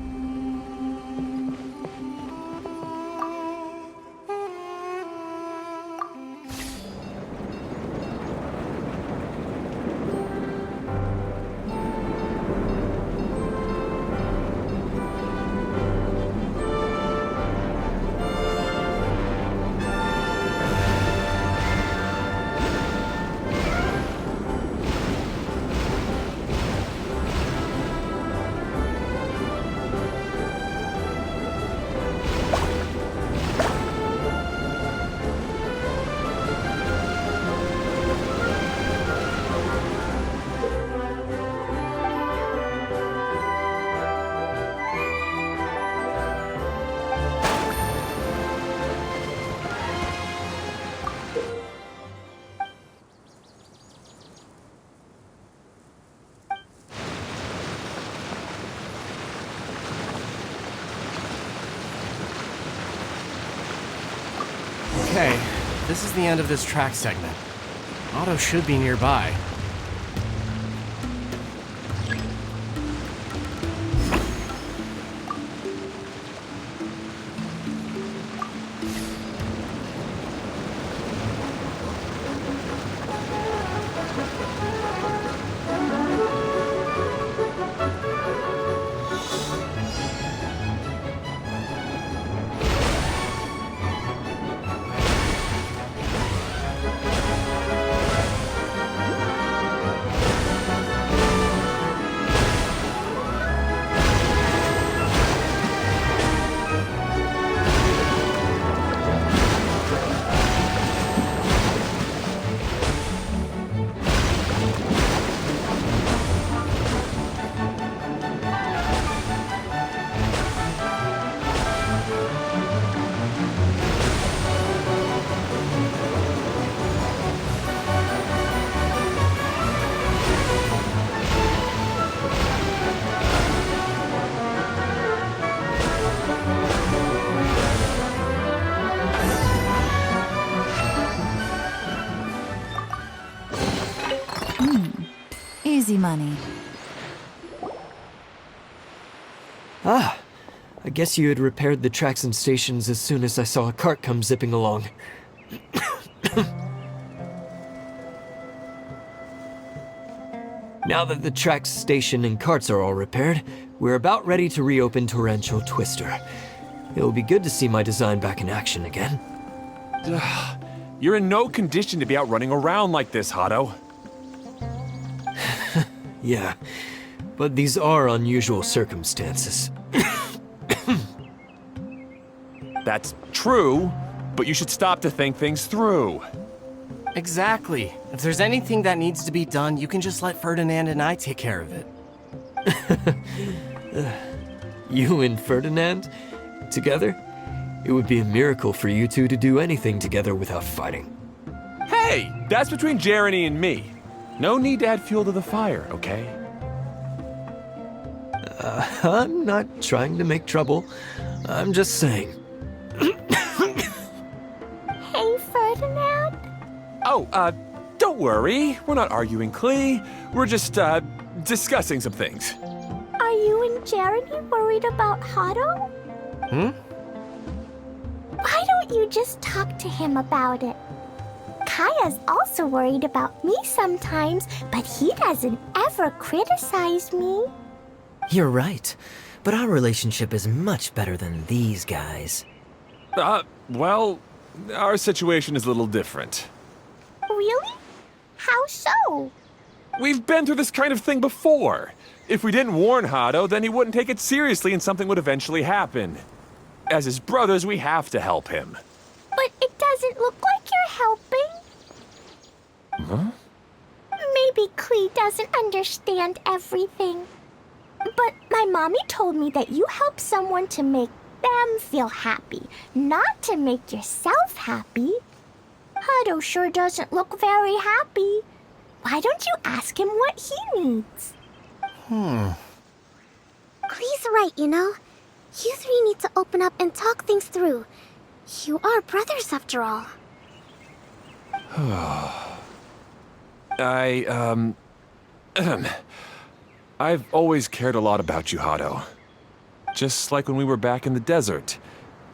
Okay, this is the end of this track segment. Otto should be nearby. money. Ah, I guess you had repaired the tracks and stations as soon as I saw a cart come zipping along. Now that the tracks, station, and carts are all repaired, we're about ready to reopen Torrential Twister. It'll be good to see my design back in action again. You're in no condition to be out running around like this, Hado. Yeah, but these are unusual circumstances. That's true, but you should stop to think things through. Exactly. If there's anything that needs to be done, you can just let Ferdinand and I take care of it. You and Ferdinand? Together? It would be a miracle for you two to do anything together without fighting. Hey, that's between Jeremy and me. No need to add fuel to the fire, okay? I'm not trying to make trouble. I'm just saying. Hey, Ferdinand. Oh, don't worry. We're not arguing, Klee. We're just, discussing some things. Are you and Jeremy worried about Hado? Why don't you just talk to him about it? Kaya's also worried about me sometimes, but he doesn't ever criticize me. You're right, but our relationship is much better than these guys. Well, our situation is a little different. Really? How so? We've been through this kind of thing before. If we didn't warn Hado, then he wouldn't take it seriously and something would eventually happen. As his brothers, we have to help him. But it doesn't look like you're helping. Huh? Maybe Klee doesn't understand everything. But my mommy told me that you help someone to make them feel happy, not to make yourself happy. Hado sure doesn't look very happy. Why don't you ask him what he needs? Klee's right, you know. You three need to open up and talk things through. You are brothers after all. I've always cared a lot about you, Hado. Just like when we were back in the desert.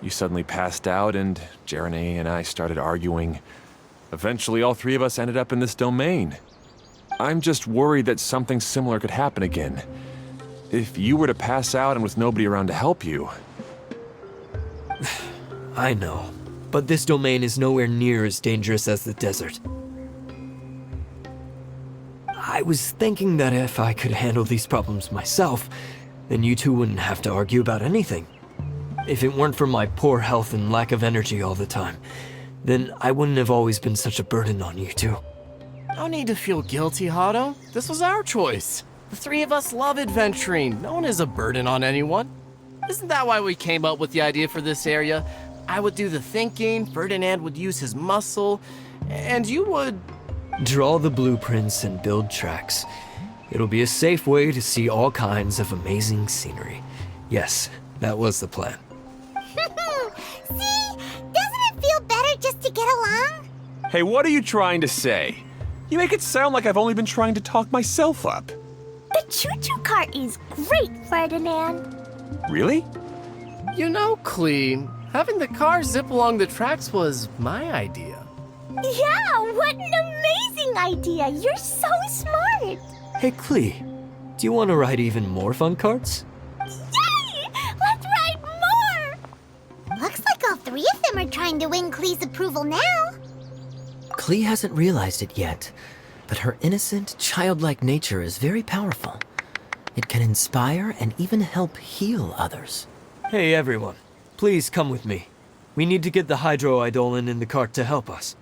You suddenly passed out and Jeremy and I started arguing. Eventually, all three of us ended up in this domain. I'm just worried that something similar could happen again. If you were to pass out and with nobody around to help you. I know, but this domain is nowhere near as dangerous as the desert. I was thinking that if I could handle these problems myself, then you two wouldn't have to argue about anything. If it weren't for my poor health and lack of energy all the time, then I wouldn't have always been such a burden on you two. No need to feel guilty, Hado. This was our choice. The three of us love adventuring. No one is a burden on anyone. Isn't that why we came up with the idea for this area? I would do the thinking, Ferdinand would use his muscle, and you would... Draw the blueprints and build tracks. It'll be a safe way to see all kinds of amazing scenery. Yes, that was the plan. See? Doesn't it feel better just to get along? Hey, what are you trying to say? You make it sound like I've only been trying to talk myself up. The choo-choo cart is great, Ferdinand. Really? You know, Klee, having the car zip along the tracks was my idea. Yeah, what an amazing idea. You're so smart. Hey, Klee, do you want to ride even more fun carts? Yay! Let's ride more! Looks like all three of them are trying to win Klee's approval now. Klee hasn't realized it yet, but her innocent, childlike nature is very powerful. It can inspire and even help heal others. Hey, everyone. Please come with me. We need to get the hydroidolin in the cart to help us.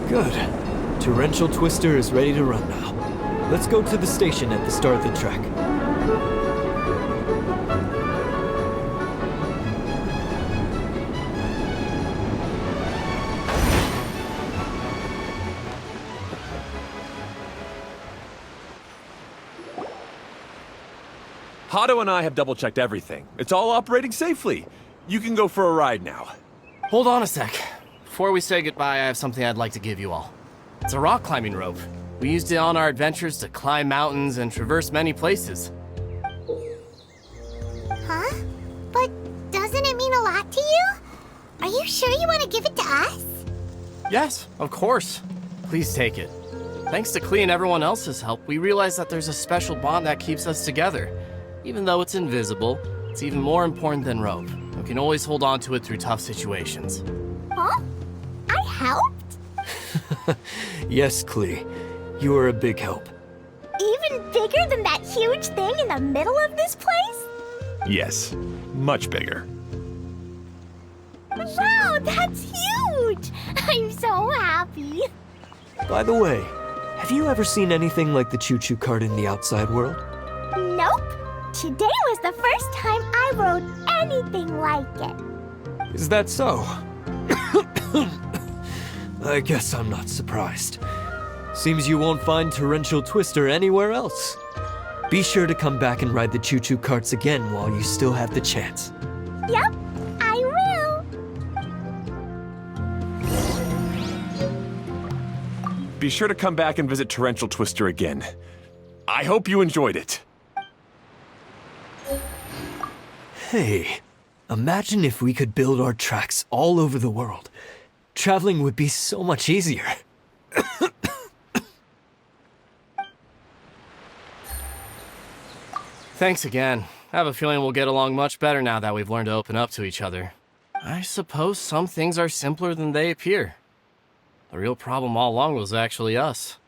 Good. Torrential Twister is ready to run now. Let's go to the station at the start of the track. Hato and I have double-checked everything. It's all operating safely. You can go for a ride now. Hold on a sec. Before we say goodbye, I have something I'd like to give you all. It's a rock climbing rope. We used it on our adventures to climb mountains and traverse many places. Huh? But doesn't it mean a lot to you? Are you sure you want to give it to us? Yes, of course. Please take it. Thanks to Klee and everyone else's help, we realized that there's a special bond that keeps us together. Even though it's invisible, it's even more important than rope. We can always hold on to it through tough situations. Huh? I helped? Yes, Klee. You are a big help. Even bigger than that huge thing in the middle of this place? Yes, much bigger. Wow, that's huge! I'm so happy. By the way, have you ever seen anything like the choo-choo cart in the outside world? Nope. Today was the first time I rode anything like it. Is that so? I guess I'm not surprised. Seems you won't find Torrential Twister anywhere else. Be sure to come back and ride the choo-choo carts again while you still have the chance. Yep, I will. Be sure to come back and visit Torrential Twister again. I hope you enjoyed it. Hey, imagine if we could build our tracks all over the world. Traveling would be so much easier. Thanks again. I have a feeling we'll get along much better now that we've learned to open up to each other. I suppose some things are simpler than they appear. The real problem all along was actually us.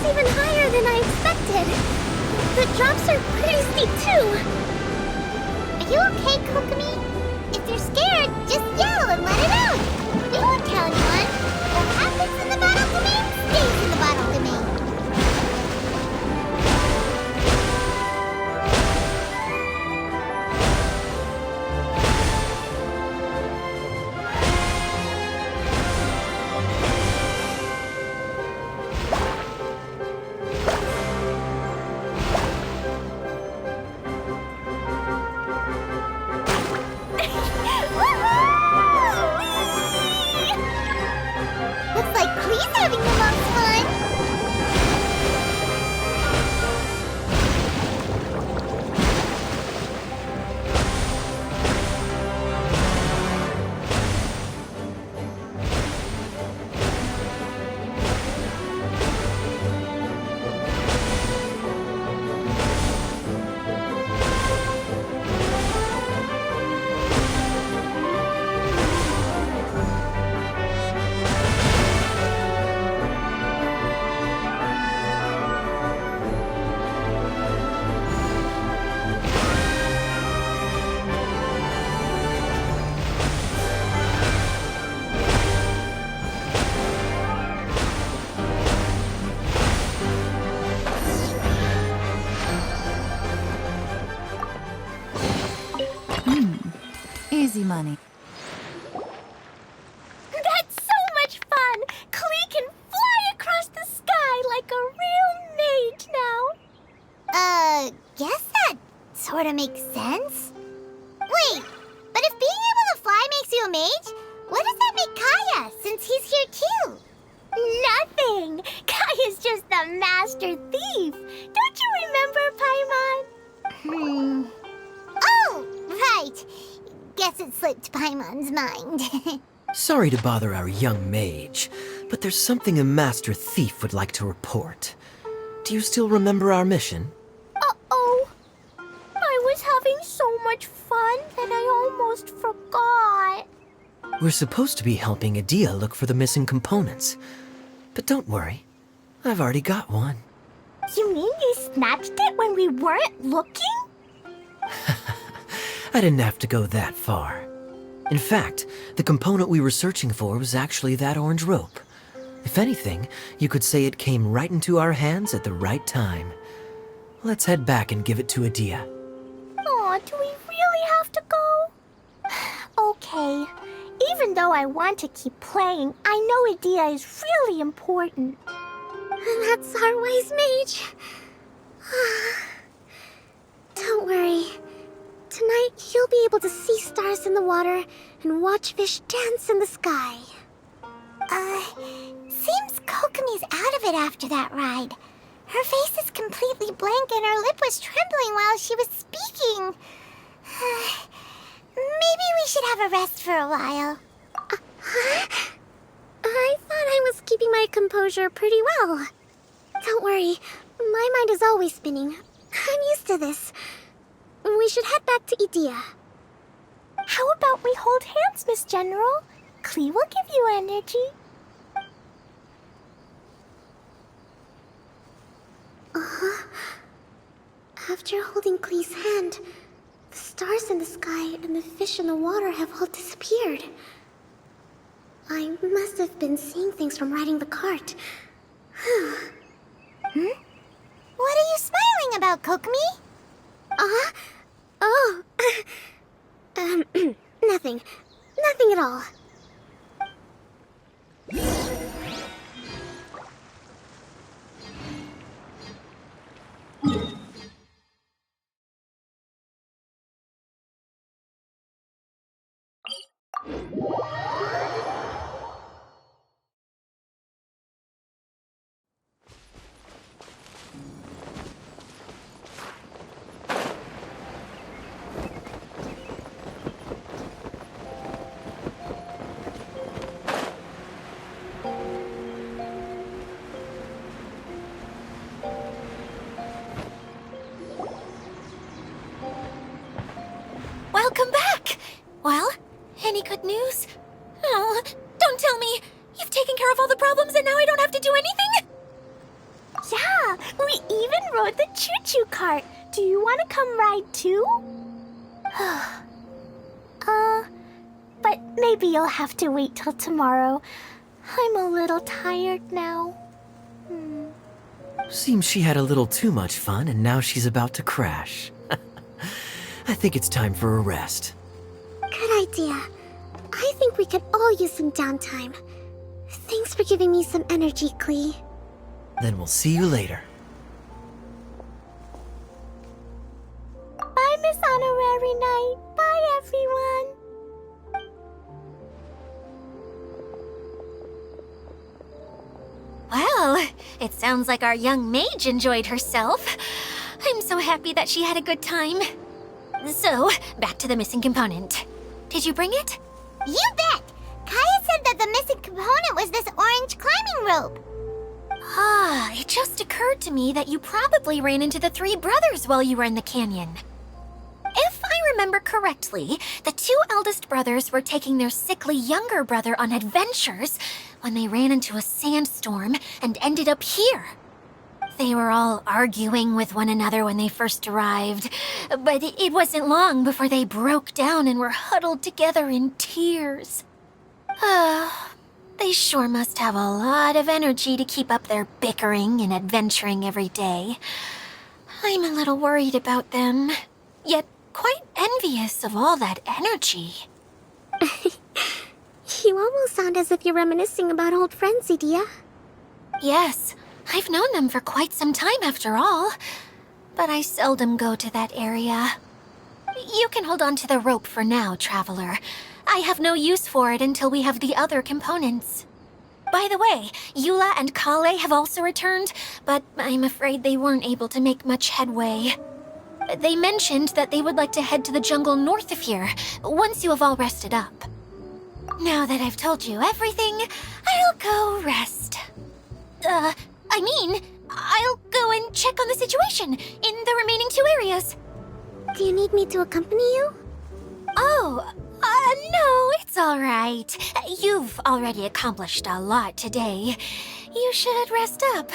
Even higher than I expected. The drops are pretty steep, too. Are you okay, Kokomi? If you're scared, just yell and let it out. We won't tell anyone. What happens in the battle domain stays in the battle domain. Looks like Klee's having the most fun. Easy money. That's so much fun! Klee can fly across the sky like a real mage now. Guess that sort of makes sense. Wait, but if being able to fly makes you a mage, what does that make Kaya, since he's here too? Nothing! Kaya's just the master thief! Don't you remember, Paimon? Oh, right. Guess it slipped Paimon's mind. Sorry to bother our young mage, but there's something a master thief would like to report. Do you still remember our mission? Uh-oh. I was having so much fun that I almost forgot. We're supposed to be helping Adia look for the missing components. But don't worry, I've already got one. You mean you snatched it when we weren't looking? I didn't have to go that far. In fact, the component we were searching for was actually that orange rope. If anything, you could say it came right into our hands at the right time. Let's head back and give it to Adia. Aw, do we really have to go? Okay. Even though I want to keep playing, I know Adia is really important. That's our wise mage. Don't worry. Tonight, you'll be able to see stars in the water and watch fish dance in the sky. Seems Kokomi's out of it after that ride. Her face is completely blank and her lip was trembling while she was speaking. Maybe we should have a rest for a while. I thought I was keeping my composure pretty well. Don't worry, my mind is always spinning. I'm used to this. We should head back to Idia. How about we hold hands, Miss General? Klee will give you energy. After holding Klee's hand, the stars in the sky and the fish in the water have all disappeared. I must have been seeing things from riding the cart. What are you smiling about, Kokomi? Oh. Nothing. Nothing at all. Welcome back! Well, any good news? Oh, don't tell me! You've taken care of all the problems and now I don't have to do anything? Yeah, we even rode the choo-choo cart. Do you want to come ride too? But maybe you'll have to wait till tomorrow. I'm a little tired now. Seems she had a little too much fun and now she's about to crash. I think it's time for a rest. Good idea. I think we could all use some downtime. Thanks for giving me some energy, Klee. Then we'll see you later. Bye, Miss Honorary Knight. Bye, everyone. Well, it sounds like our young mage enjoyed herself. I'm so happy that she had a good time. So, back to the missing component. Did you bring it? You bet! Kaya said that the missing component was this orange climbing rope. Ah, it just occurred to me that you probably ran into the three brothers while you were in the canyon. If I remember correctly, the two eldest brothers were taking their sickly younger brother on adventures when they ran into a sandstorm and ended up here. They were all arguing with one another when they first arrived, but it wasn't long before they broke down and were huddled together in tears. They sure must have a lot of energy to keep up their bickering and adventuring every day. I'm a little worried about them, yet quite envious of all that energy. You almost sound as if you're reminiscing about old friends, Idia. Yes, I've known them for quite some time after all, but I seldom go to that area. You can hold on to the rope for now, Traveler. I have no use for it until we have the other components. By the way, Eula and Kale have also returned, but I'm afraid they weren't able to make much headway. They mentioned that they would like to head to the jungle north of here, once you have all rested up. Now that I've told you everything, I'll go rest. to accompany you? Oh, no, it's all right. You've already accomplished a lot today. You should rest up.